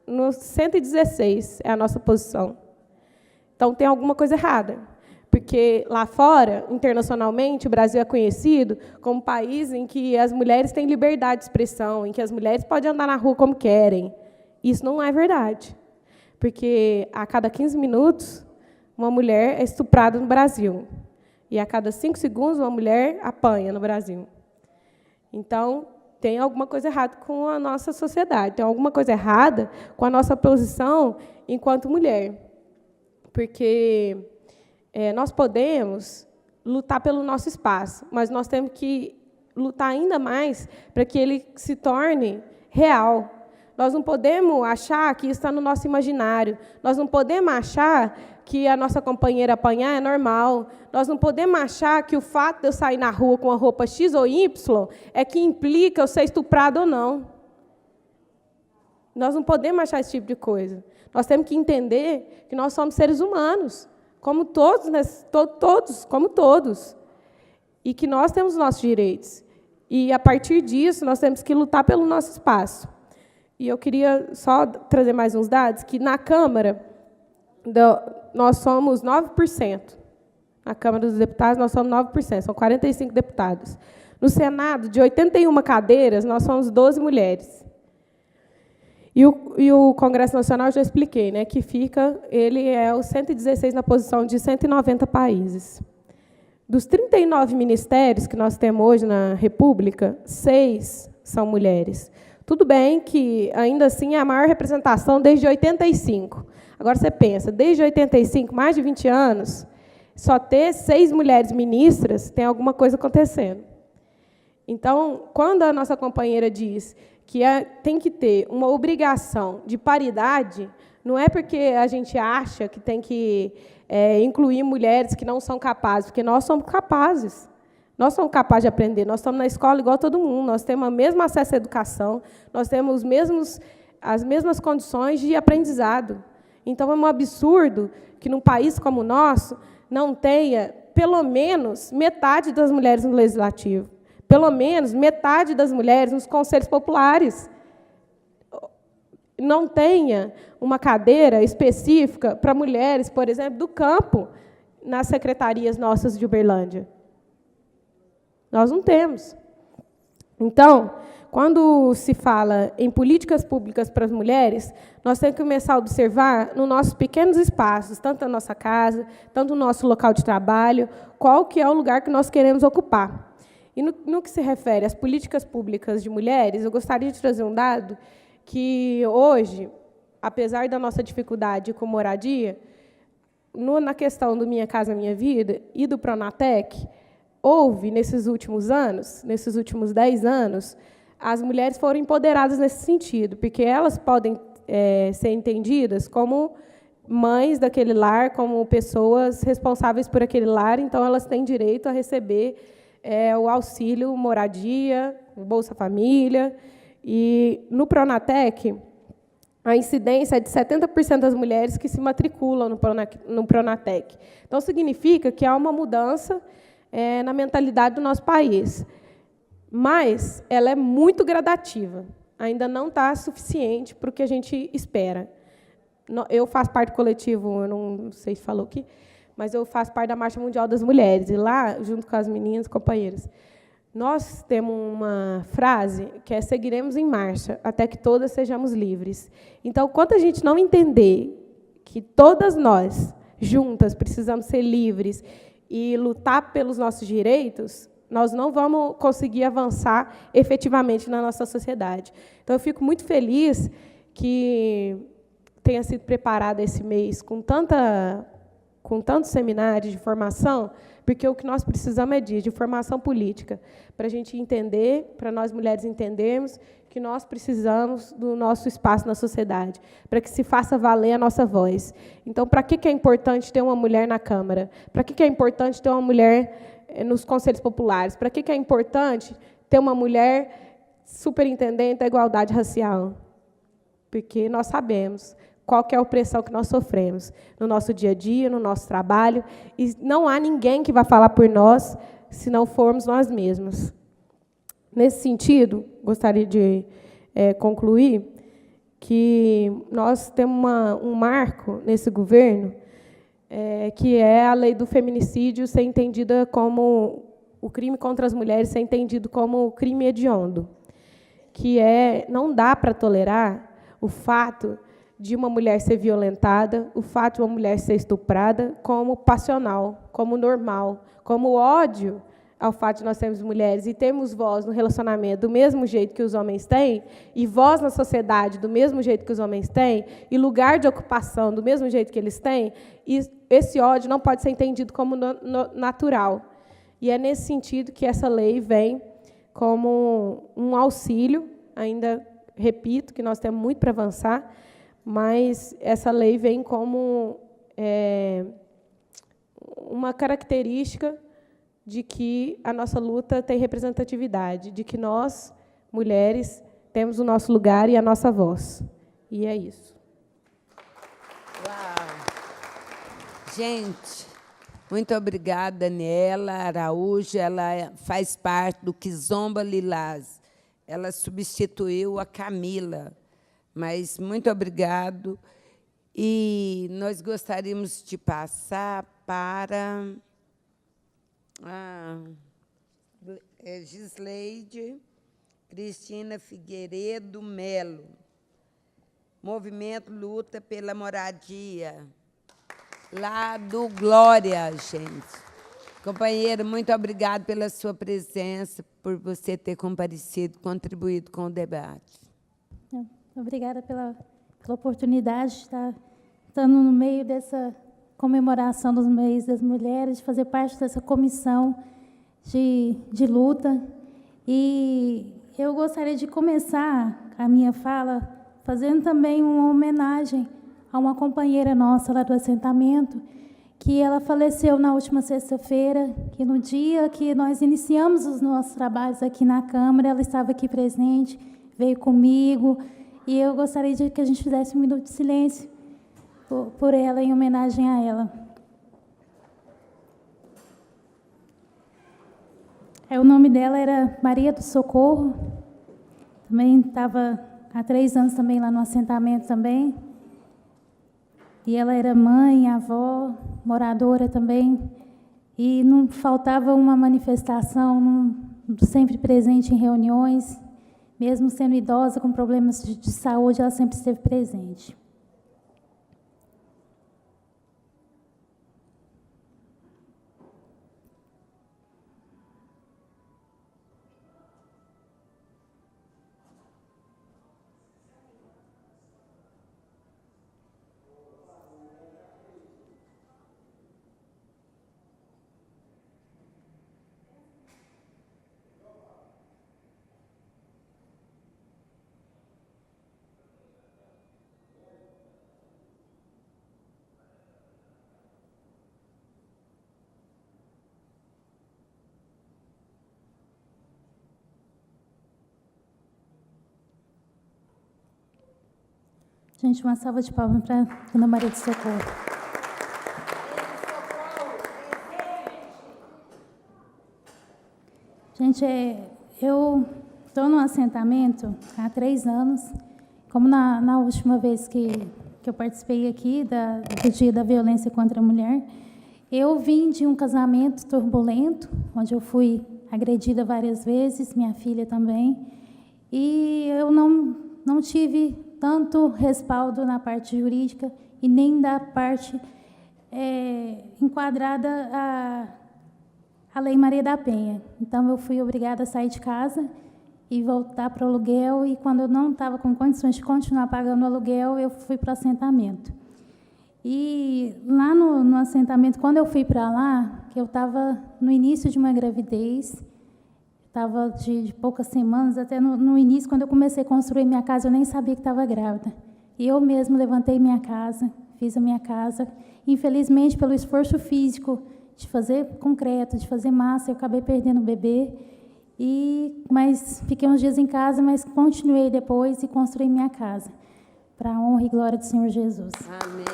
no 116, é a nossa posição. Então, tem alguma coisa errada, porque lá fora, internacionalmente, o Brasil é conhecido como um país em que as mulheres têm liberdade de expressão, em que as mulheres podem andar na rua como querem. Isso não é verdade, porque a cada 15 minutos, uma mulher é estuprada no Brasil, e a cada 5 segundos, uma mulher apanha no Brasil. Então, tem alguma coisa errada com a nossa sociedade, tem alguma coisa errada com a nossa posição enquanto mulher. Porque nós podemos lutar pelo nosso espaço, mas nós temos que lutar ainda mais para que ele se torne real. Nós não podemos achar que isso está no nosso imaginário. Nós não podemos achar que a nossa companheira apanhar é normal. Nós não podemos achar que o fato de eu sair na rua com a roupa X ou Y é que implica eu ser estuprado ou não. Nós não podemos achar esse tipo de coisa. Nós temos que entender que nós somos seres humanos, como todos, como todos, e que nós temos nossos direitos. E, a partir disso, nós temos que lutar pelo nosso espaço. E eu queria só trazer mais uns dados, que na Câmara nós somos 9%. Na Câmara dos Deputados, nós somos 9%, são 45 deputados. No Senado, de 81 cadeiras, nós somos 12 mulheres. E o Congresso Nacional, eu já expliquei, né, que ele é o 116 na posição de 190 países. Dos 39 ministérios que nós temos hoje na República, 6 são mulheres. Tudo bem que, ainda assim, é a maior representação desde 85. Agora, você pensa, desde 85, mais de 20 anos, só ter 6 mulheres ministras, tem alguma coisa acontecendo. Então, quando a nossa companheira diz que tem que ter uma obrigação de paridade, não é porque a gente acha que tem que incluir mulheres que não são capazes, porque nós somos capazes. Nós somos capazes de aprender, nós estamos na escola igual todo mundo, nós temos o mesmo acesso à educação, nós temos as mesmas condições de aprendizado. Então, é um absurdo que, num país como o nosso, não tenha, pelo menos, metade das mulheres no Legislativo. Pelo menos metade das mulheres nos conselhos populares. Não tenha uma cadeira específica para mulheres, por exemplo, do campo, nas secretarias nossas de Uberlândia. Nós não temos. Então, quando se fala em políticas públicas para as mulheres, nós temos que começar a observar nos nossos pequenos espaços, tanto na nossa casa, tanto no nosso local de trabalho, qual que é o lugar que nós queremos ocupar. E no que se refere às políticas públicas de mulheres, eu gostaria de trazer um dado que hoje, apesar da nossa dificuldade com moradia, na questão do Minha Casa Minha Vida e do Pronatec, houve, nesses últimos anos, nesses últimos 10 anos, as mulheres foram empoderadas nesse sentido, porque elas podem ser entendidas como mães daquele lar, como pessoas responsáveis por aquele lar, então elas têm direito a receber o auxílio moradia, o Bolsa Família. E no Pronatec, a incidência é de 70% das mulheres que se matriculam no Pronatec. Então, significa que há uma mudança na mentalidade do nosso país. Mas ela é muito gradativa. Ainda não está suficiente para o que a gente espera. Eu faço parte do coletivo, eu não sei se falou aqui, mas eu faço parte da Marcha Mundial das Mulheres. E lá, junto com as meninas, companheiras, nós temos uma frase que é: seguiremos em marcha até que todas sejamos livres. Então, quando a gente não entender que todas nós, juntas, precisamos ser livres e lutar pelos nossos direitos, nós não vamos conseguir avançar efetivamente na nossa sociedade. Então, eu fico muito feliz que tenha sido preparado esse mês com tantos seminários de formação, porque o que nós precisamos é de formação política, para a gente entender, para nós mulheres entendermos que nós precisamos do nosso espaço na sociedade, para que se faça valer a nossa voz. Então, para que é importante ter uma mulher na Câmara? Para que é importante ter uma mulher nos conselhos populares? Para que é importante ter uma mulher superintendente da igualdade racial? Porque nós sabemos qual que é a opressão que nós sofremos no nosso dia a dia, no nosso trabalho, e não há ninguém que vá falar por nós se não formos nós mesmos. Nesse sentido, gostaria de concluir que nós temos um marco nesse governo, que é a lei do feminicídio ser entendida como o crime contra as mulheres ser entendido como crime hediondo, que não dá para tolerar o fato de uma mulher ser violentada, o fato de uma mulher ser estuprada como passional, como normal, como ódio ao fato de nós sermos mulheres e termos voz no relacionamento do mesmo jeito que os homens têm, e voz na sociedade do mesmo jeito que os homens têm, e lugar de ocupação do mesmo jeito que eles têm, e esse ódio não pode ser entendido como natural. E é nesse sentido que essa lei vem como um auxílio, ainda repito que nós temos muito para avançar, mas essa lei vem como uma característica de que a nossa luta tem representatividade, de que nós, mulheres, temos o nosso lugar e a nossa voz. E é isso. Uau! Gente, muito obrigada, Daniela Araújo. Ela faz parte do Kizomba Lilás. Ela substituiu a Camila. Mas muito obrigado. E nós gostaríamos de passar para a Gisleide Cristina Figueiredo Melo. Movimento Luta pela Moradia. Lá do Glória, gente. Companheira, muito obrigada pela sua presença, por você ter comparecido, contribuído com o debate. Obrigada pela oportunidade de estar estando no meio dessa comemoração dos mês das mulheres, de fazer parte dessa comissão de luta. E eu gostaria de começar a minha fala fazendo também uma homenagem a uma companheira nossa lá do assentamento, que ela faleceu na última sexta-feira, que no dia que nós iniciamos os nossos trabalhos aqui na Câmara, ela estava aqui presente, veio comigo, e eu gostaria de que a gente fizesse um minuto de silêncio por ela, em homenagem a ela. O nome dela era Maria do Socorro, também estava há 3 anos também lá no assentamento também, e ela era mãe, avó, moradora também, e não faltava uma manifestação, sempre presente em reuniões, Mesmo sendo idosa, com problemas de saúde, ela sempre esteve presente. Gente, uma salva de palmas para Dona Maria do Socorro. Gente, eu estou num assentamento há 3 anos. Como na última vez que eu participei aqui do Dia da Violência contra a Mulher, eu vim de um casamento turbulento, onde eu fui agredida várias vezes, minha filha também, e eu não tive tanto respaldo na parte jurídica e nem da parte enquadrada à Lei Maria da Penha. Então, eu fui obrigada a sair de casa e voltar para o aluguel, e quando eu não estava com condições de continuar pagando o aluguel, eu fui para o assentamento. E lá no assentamento, quando eu fui para lá, que eu estava no início de uma gravidez, estava de poucas semanas, até no início, quando eu comecei a construir minha casa, eu nem sabia que estava grávida. E eu mesma levantei minha casa, fiz a minha casa. Infelizmente, pelo esforço físico de fazer concreto, de fazer massa, eu acabei perdendo o bebê. Mas fiquei uns dias em casa, mas continuei depois e construí minha casa, para a honra e glória do Senhor Jesus. Amém.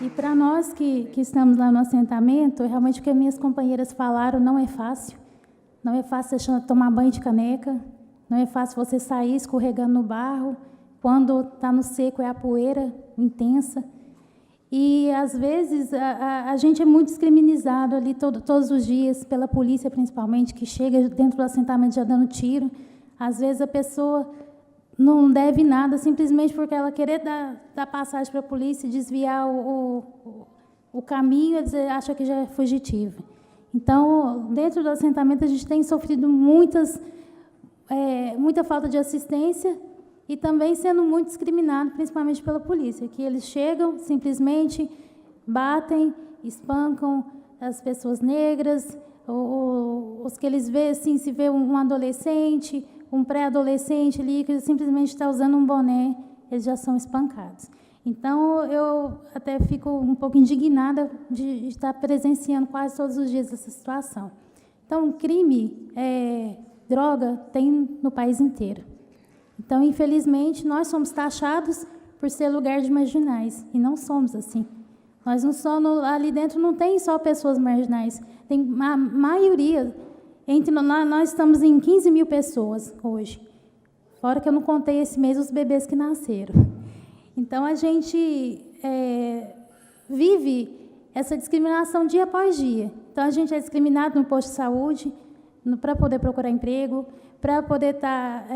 E para nós que estamos lá no assentamento, realmente o que as minhas companheiras falaram não é fácil. Não é fácil você tomar banho de caneca, não é fácil você sair escorregando no barro, quando está no seco é a poeira intensa. E, às vezes, a gente é muito discriminado ali todos os dias, pela polícia principalmente, que chega dentro do assentamento já dando tiro. Às vezes a pessoa não deve nada, simplesmente porque ela querer dar passagem para a polícia e desviar o caminho, eles acham que já é fugitiva. Então, dentro do assentamento, a gente tem sofrido muita falta de assistência e também sendo muito discriminado, principalmente pela polícia, que eles chegam, simplesmente batem, espancam as pessoas negras, os que eles veem, assim, se vê um adolescente, um pré-adolescente ali, que simplesmente está usando um boné, eles já são espancados. Então, eu até fico um pouco indignada de estar presenciando quase todos os dias essa situação. Então, crime, droga, tem no país inteiro. Então, infelizmente, nós somos taxados por ser lugar de marginais, e não somos assim. Nós não somos, ali dentro não tem só pessoas marginais, tem a maioria. Nós estamos em 15 mil pessoas hoje, fora que eu não contei esse mês os bebês que nasceram. Então, a gente vive essa discriminação dia após dia. Então, a gente é discriminado no posto de saúde, para poder procurar emprego, para poder estar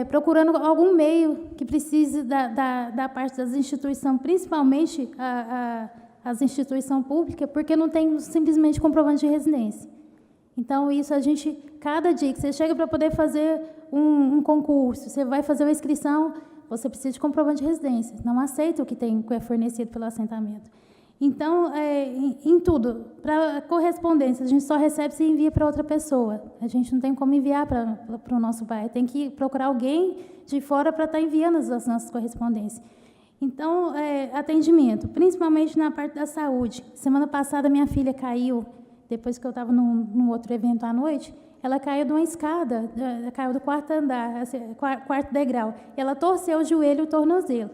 procurando algum meio que precise da parte das instituições, principalmente as instituições públicas, porque não tem simplesmente comprovante de residência. Então, isso a gente, cada dia que você chega para poder fazer um concurso, você vai fazer uma inscrição, você precisa de comprovante de residência. Não aceita o que é fornecido pelo assentamento. Então, em tudo, para correspondência, a gente só recebe se envia para outra pessoa. A gente não tem como enviar para o nosso bairro. Tem que procurar alguém de fora para estar enviando as nossas correspondências. Então, atendimento, principalmente na parte da saúde. Semana passada, minha filha caiu, depois que eu estava num outro evento à noite, ela caiu de uma escada, caiu do 4º andar, 4º degrau. Ela torceu o joelho e o tornozelo.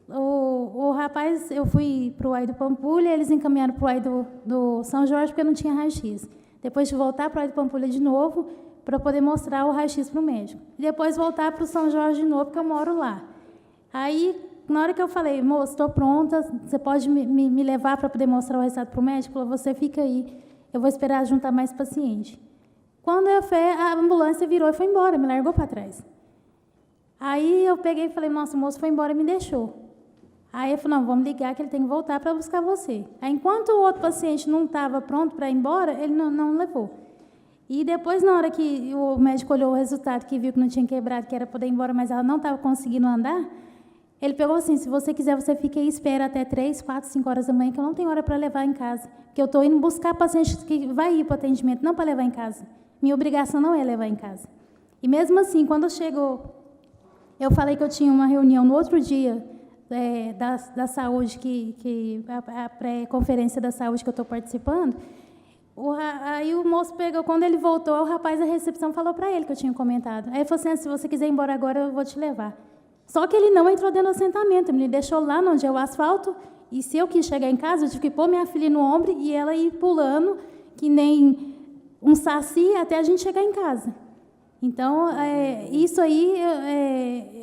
O rapaz, eu fui para o AI do Pampulha, eles encaminharam para o AI do São Jorge, porque não tinha raio-x. Depois de voltar para o AI do Pampulha de novo, para poder mostrar o raio-x para o médico. E depois voltar para o São Jorge de novo, porque eu moro lá. Aí, na hora que eu falei, moço, estou pronta, você pode me levar para poder mostrar o resultado para o médico? Ele falou, você fica aí. eu vou esperar juntar mais paciente. Quando a ambulância virou e foi embora, me largou para trás. Aí eu peguei e falei, nossa, o moço foi embora e me deixou. Aí eu falei, não, vamos ligar que ele tem que voltar para buscar você. Aí, enquanto o outro paciente não estava pronto para ir embora, ele não levou. E depois, na hora que o médico olhou o resultado, que viu que não tinha quebrado, que era poder ir embora, mas ela não estava conseguindo andar, ele pegou assim, se você quiser, você fica aí e espera até 3, 4, 5 horas da manhã, que eu não tenho hora para levar em casa. Porque eu estou indo buscar paciente que vai ir para o atendimento, não para levar em casa. Minha obrigação não é levar em casa. E mesmo assim, quando chegou, eu falei que eu tinha uma reunião no outro dia, da saúde, a pré-conferência da saúde que eu estou participando, aí o moço pegou, quando ele voltou, o rapaz da recepção falou para ele que eu tinha comentado. Aí ele falou assim, se você quiser ir embora agora, eu vou te levar. Só que ele não entrou dentro do assentamento, ele me deixou lá onde é o asfalto, e se eu quis chegar em casa, eu tive que pôr minha filha no ombro e ela ir pulando, que nem um saci, até a gente chegar em casa. Então, isso aí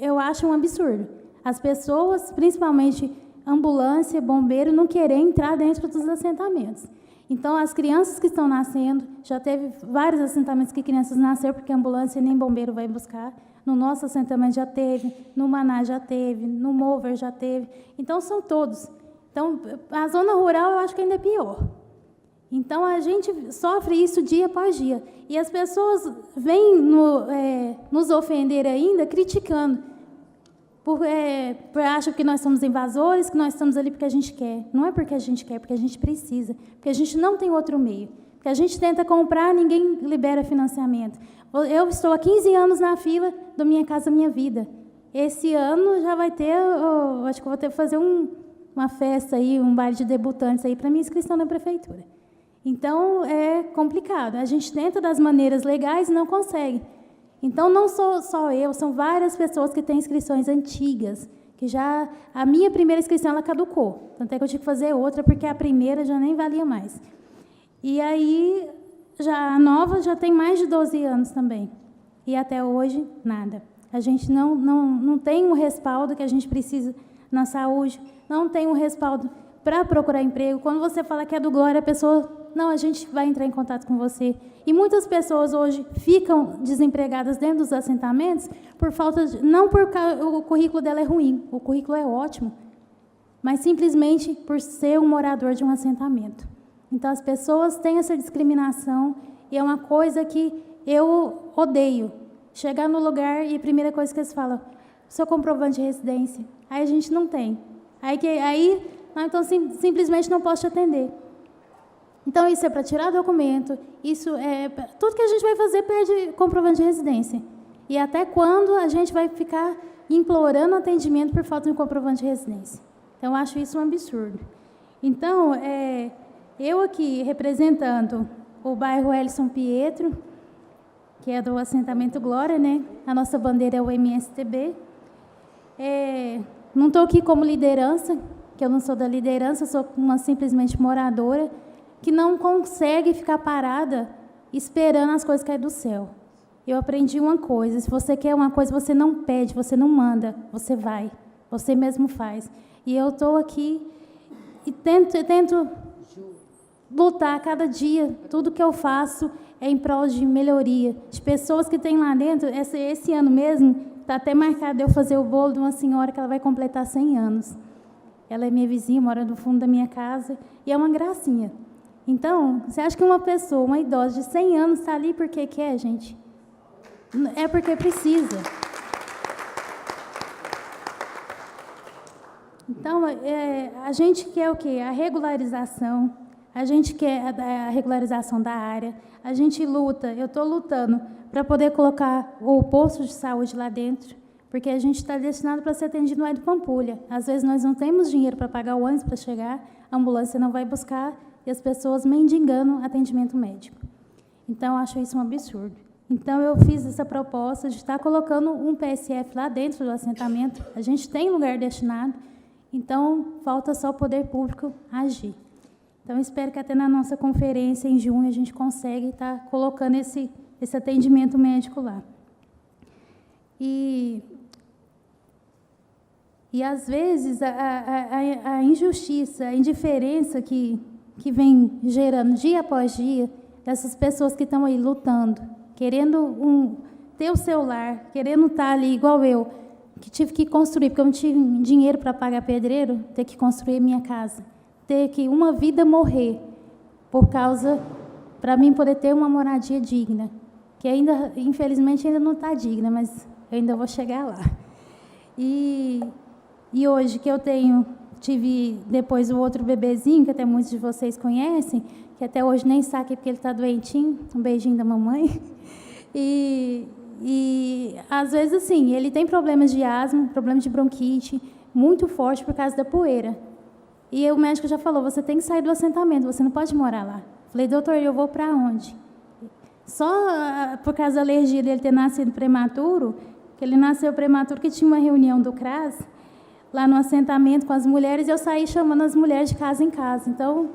eu acho um absurdo. As pessoas, principalmente ambulância, bombeiro, não querem entrar dentro dos assentamentos. Então, as crianças que estão nascendo, já teve vários assentamentos que crianças nasceram porque a ambulância nem bombeiro vai buscar. No nosso assentamento já teve, no Maná já teve, no Mover já teve. Então, são todos. Então, a zona rural eu acho que ainda é pior. Então, a gente sofre isso dia após dia. E as pessoas vêm nos ofender ainda, criticando. Acham que nós somos invasores, que nós estamos ali porque a gente quer. Não é porque a gente quer, porque a gente precisa. Porque a gente não tem outro meio. Porque a gente tenta comprar, ninguém libera financiamento. Eu estou há 15 anos na fila do Minha Casa Minha Vida. Esse ano já vai ter, acho que eu vou ter que fazer uma festa aí, um baile de debutantes aí para minha inscrição na prefeitura. Então, é complicado. A gente tenta das maneiras legais e não consegue. Então, não sou só eu, são várias pessoas que têm inscrições antigas, que já... A minha primeira inscrição, ela caducou. Tanto é que eu tive que fazer outra, porque a primeira já nem valia mais. E aí, a nova já tem mais de 12 anos também. E até hoje, nada. A gente não tem um respaldo que a gente precisa na saúde, não tem um respaldo para procurar emprego. Quando você fala que é do Glória, a pessoa... Não, a gente vai entrar em contato com você. E muitas pessoas hoje ficam desempregadas dentro dos assentamentos por falta de... Não porque o currículo dela é ruim, o currículo é ótimo, mas simplesmente por ser um morador de um assentamento. Então, as pessoas têm essa discriminação e é uma coisa que eu odeio. Chegar no lugar e a primeira coisa que eles falam, seu comprovante de residência. Aí a gente não tem. Então, simplesmente não posso te atender. Então, isso é para tirar documento, isso é... Tudo que a gente vai fazer pede comprovante de residência. E até quando a gente vai ficar implorando atendimento por falta de comprovante de residência? Então, eu acho isso um absurdo. Então, eu aqui, representando o bairro Elson Pietro, que é do assentamento Glória, né? A nossa bandeira é o MSTB. Não estou aqui como liderança, que eu não sou da liderança, eu sou uma simplesmente moradora, que não consegue ficar parada esperando as coisas caírem do céu. Eu aprendi uma coisa, se você quer uma coisa, você não pede, você não manda, você vai, você mesmo faz. E eu estou aqui e tento lutar cada dia, tudo que eu faço é em prol de melhoria, de pessoas que tem lá dentro. Esse ano mesmo, está até marcado eu fazer o bolo de uma senhora que ela vai completar 100 anos. Ela é minha vizinha, mora no fundo da minha casa, e é uma gracinha. Então, você acha que uma pessoa, uma idosa de 100 anos está ali porque quer, gente? É porque precisa. Então, a gente quer o quê? A regularização, a gente quer a regularização da área, a gente luta, eu estou lutando para poder colocar o posto de saúde lá dentro, porque a gente está destinado para ser atendido no Aire Pampulha. Às vezes nós não temos dinheiro para pagar o ônibus para chegar, a ambulância não vai buscar, e as pessoas mendigando atendimento médico. Então, eu acho isso um absurdo. Então, eu fiz essa proposta de estar colocando um PSF lá dentro do assentamento. A gente tem lugar destinado, então, falta só o poder público agir. Então, espero que até na nossa conferência, em junho, a gente consiga estar colocando esse atendimento médico lá. E às vezes, a injustiça, a indiferença que que vem gerando dia após dia, dessas pessoas que estão aí lutando, querendo ter o seu lar, querendo estar ali igual eu, que tive que construir, porque eu não tive dinheiro para pagar pedreiro, ter que construir minha casa, ter que uma vida morrer por causa, para mim poder ter uma moradia digna, que ainda, infelizmente, ainda não está digna, mas eu ainda vou chegar lá. E hoje que eu tive depois o outro bebezinho, que até muitos de vocês conhecem, que até hoje nem está aqui porque ele está doentinho, um beijinho da mamãe. E às vezes, assim, ele tem problemas de asma, problemas de bronquite, muito forte por causa da poeira. E o médico já falou, você tem que sair do assentamento, você não pode morar lá. Falei, doutor, eu vou para onde? Só por causa da alergia dele ter nascido prematuro, que ele nasceu prematuro, que tinha uma reunião do CRAS, lá no assentamento com as mulheres, eu saí chamando as mulheres de casa em casa. Então,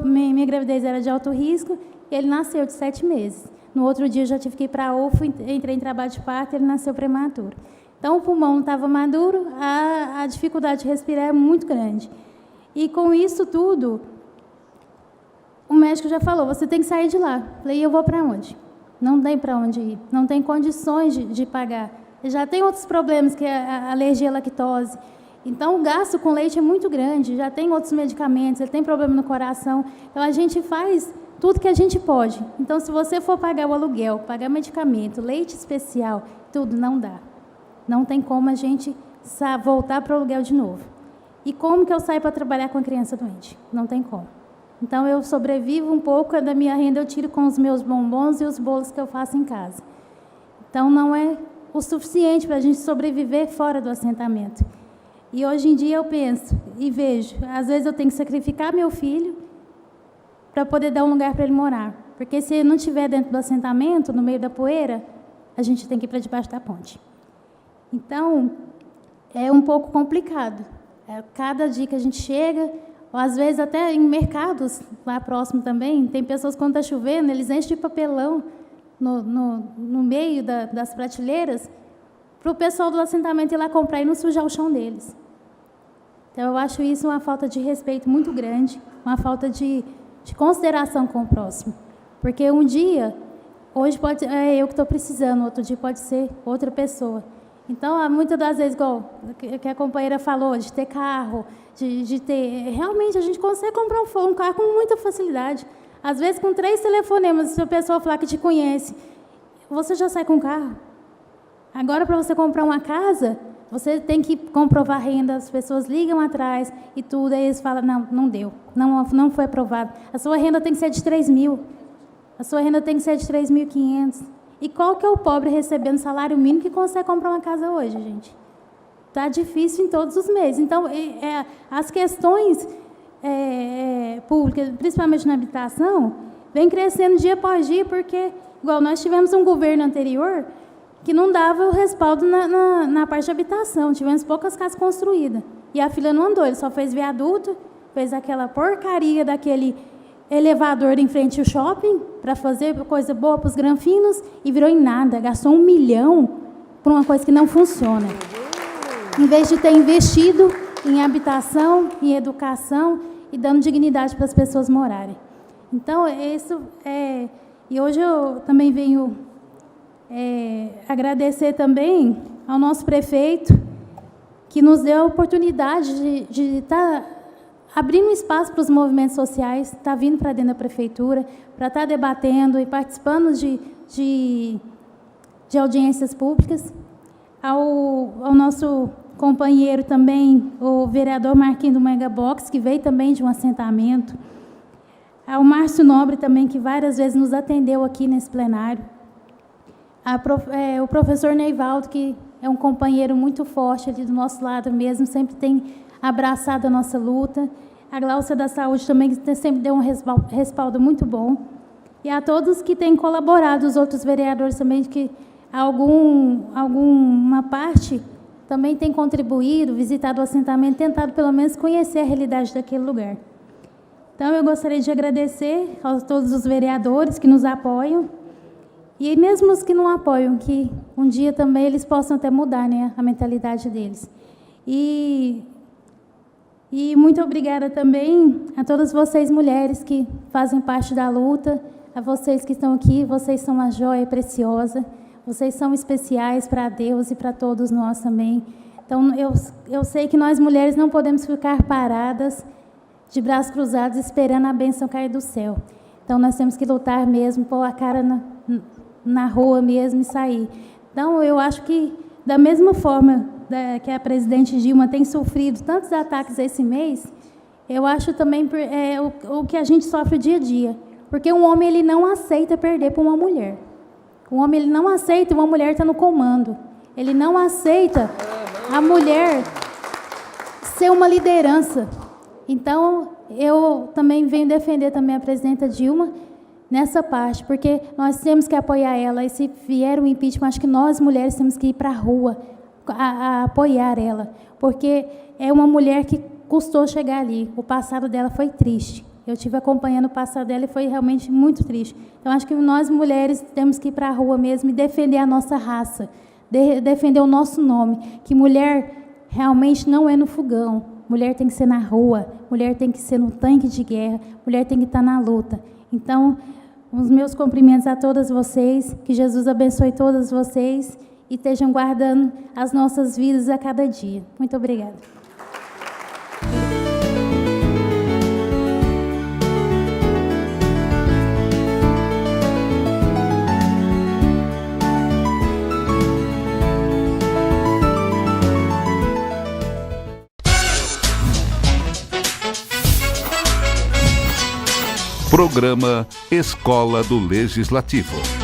minha gravidez era de alto risco, e ele nasceu de 7 meses. No outro dia, eu já tive que ir para a UFO, entrei em trabalho de parto, ele nasceu prematuro. Então, o pulmão não estava maduro, a dificuldade de respirar é muito grande. E, com isso tudo, o médico já falou, você tem que sair de lá. Falei, eu vou para onde? Não tem para onde ir, não tem condições de pagar. Já tem outros problemas, que é a alergia à lactose. Então, o gasto com leite é muito grande, já tem outros medicamentos, ele tem problema no coração. Então, a gente faz tudo que a gente pode. Então, se você for pagar o aluguel, pagar medicamento, leite especial, tudo, não dá. Não tem como a gente voltar para o aluguel de novo. E como que eu saio para trabalhar com a criança doente? Não tem como. Então, eu sobrevivo um pouco, da minha renda eu tiro com os meus bombons e os bolos que eu faço em casa. Então, não é o suficiente para a gente sobreviver fora do assentamento. E hoje em dia eu penso e vejo, às vezes eu tenho que sacrificar meu filho para poder dar um lugar para ele morar. Porque se ele não estiver dentro do assentamento, no meio da poeira, a gente tem que ir para debaixo da ponte. Então, é um pouco complicado. Cada dia que a gente chega, ou às vezes até em mercados, lá próximo também, tem pessoas, quando está chovendo, eles enchem de papelão no meio das prateleiras, para o pessoal do assentamento ir lá comprar e não sujar o chão deles. Então, eu acho isso uma falta de respeito muito grande, uma falta de consideração com o próximo. Porque um dia, hoje pode é eu que estou precisando, outro dia pode ser outra pessoa. Então, muitas das vezes, igual que a companheira falou, de ter carro, de ter... Realmente, a gente consegue comprar um carro com muita facilidade. Às vezes, com 3 telefonemas, se a pessoa falar que te conhece, você já sai com o carro. Agora, para você comprar uma casa, você tem que comprovar renda, as pessoas ligam atrás e tudo, aí eles falam, não deu, não foi aprovado. A sua renda tem que ser de 3.000, a sua renda tem que ser de 3.500. E qual que é o pobre recebendo salário mínimo que consegue comprar uma casa hoje, gente? Está difícil em todos os meses. Então, as questões públicas, principalmente na habitação, vem crescendo dia após dia, porque, igual nós tivemos um governo anterior que não dava o respaldo na parte de habitação, tivemos poucas casas construídas. E a fila não andou, ele só fez viaduto, fez aquela porcaria daquele elevador em frente ao shopping, para fazer coisa boa para os granfinos, e virou em nada, gastou 1 milhão por uma coisa que não funciona. Em vez de ter investido em habitação, em educação, e dando dignidade para as pessoas morarem. Então, isso é... E hoje eu também venho agradecer também ao nosso prefeito, que nos deu a oportunidade de estar abrindo espaço para os movimentos sociais, estar vindo para dentro da prefeitura, para estar debatendo e participando de audiências públicas. Ao nosso companheiro também, o vereador Marquinhos do Megabox, que veio também de um assentamento. Ao Márcio Nobre também, que várias vezes nos atendeu aqui nesse plenário. O professor Neivaldo, que é um companheiro muito forte ali do nosso lado mesmo, sempre tem abraçado a nossa luta. A Gláucia da Saúde também, que sempre deu um respaldo muito bom. E a todos que têm colaborado, os outros vereadores também, que alguma parte também tem contribuído, visitado o assentamento, tentado pelo menos conhecer a realidade daquele lugar. Então, eu gostaria de agradecer a todos os vereadores que nos apoiam, e mesmo os que não apoiam, que um dia também eles possam até mudar, né, a mentalidade deles. E E muito obrigada também a todas vocês, mulheres, que fazem parte da luta, a vocês que estão aqui, vocês são uma joia preciosa, vocês são especiais para Deus e para todos nós também. Então, eu sei que nós, mulheres, não podemos ficar paradas, de braços cruzados, esperando a bênção cair do céu. Então, nós temos que lutar mesmo, pôr a cara na rua mesmo e sair. Então, eu acho que, da mesma forma que a presidente Dilma tem sofrido tantos ataques esse mês, eu acho também o que a gente sofre dia a dia. Porque um homem ele não aceita perder para uma mulher. Um homem ele não aceita uma mulher estar no comando. Ele não aceita a mulher ser uma liderança. Então, eu também venho defender também a presidenta Dilma nessa parte, porque nós temos que apoiar ela. E se vier o impeachment, acho que nós, mulheres, temos que ir para a rua a apoiar ela. Porque é uma mulher que custou chegar ali. O passado dela foi triste. Eu estive acompanhando o passado dela e foi realmente muito triste. Então, acho que nós, mulheres, temos que ir para a rua mesmo e defender a nossa raça, defender o nosso nome, que mulher realmente não é no fogão. Mulher tem que ser na rua, mulher tem que ser no tanque de guerra, mulher tem que estar na luta. Então, os meus cumprimentos a todas vocês, que Jesus abençoe todas vocês e estejam guardando as nossas vidas a cada dia. Muito obrigada. Programa Escola do Legislativo.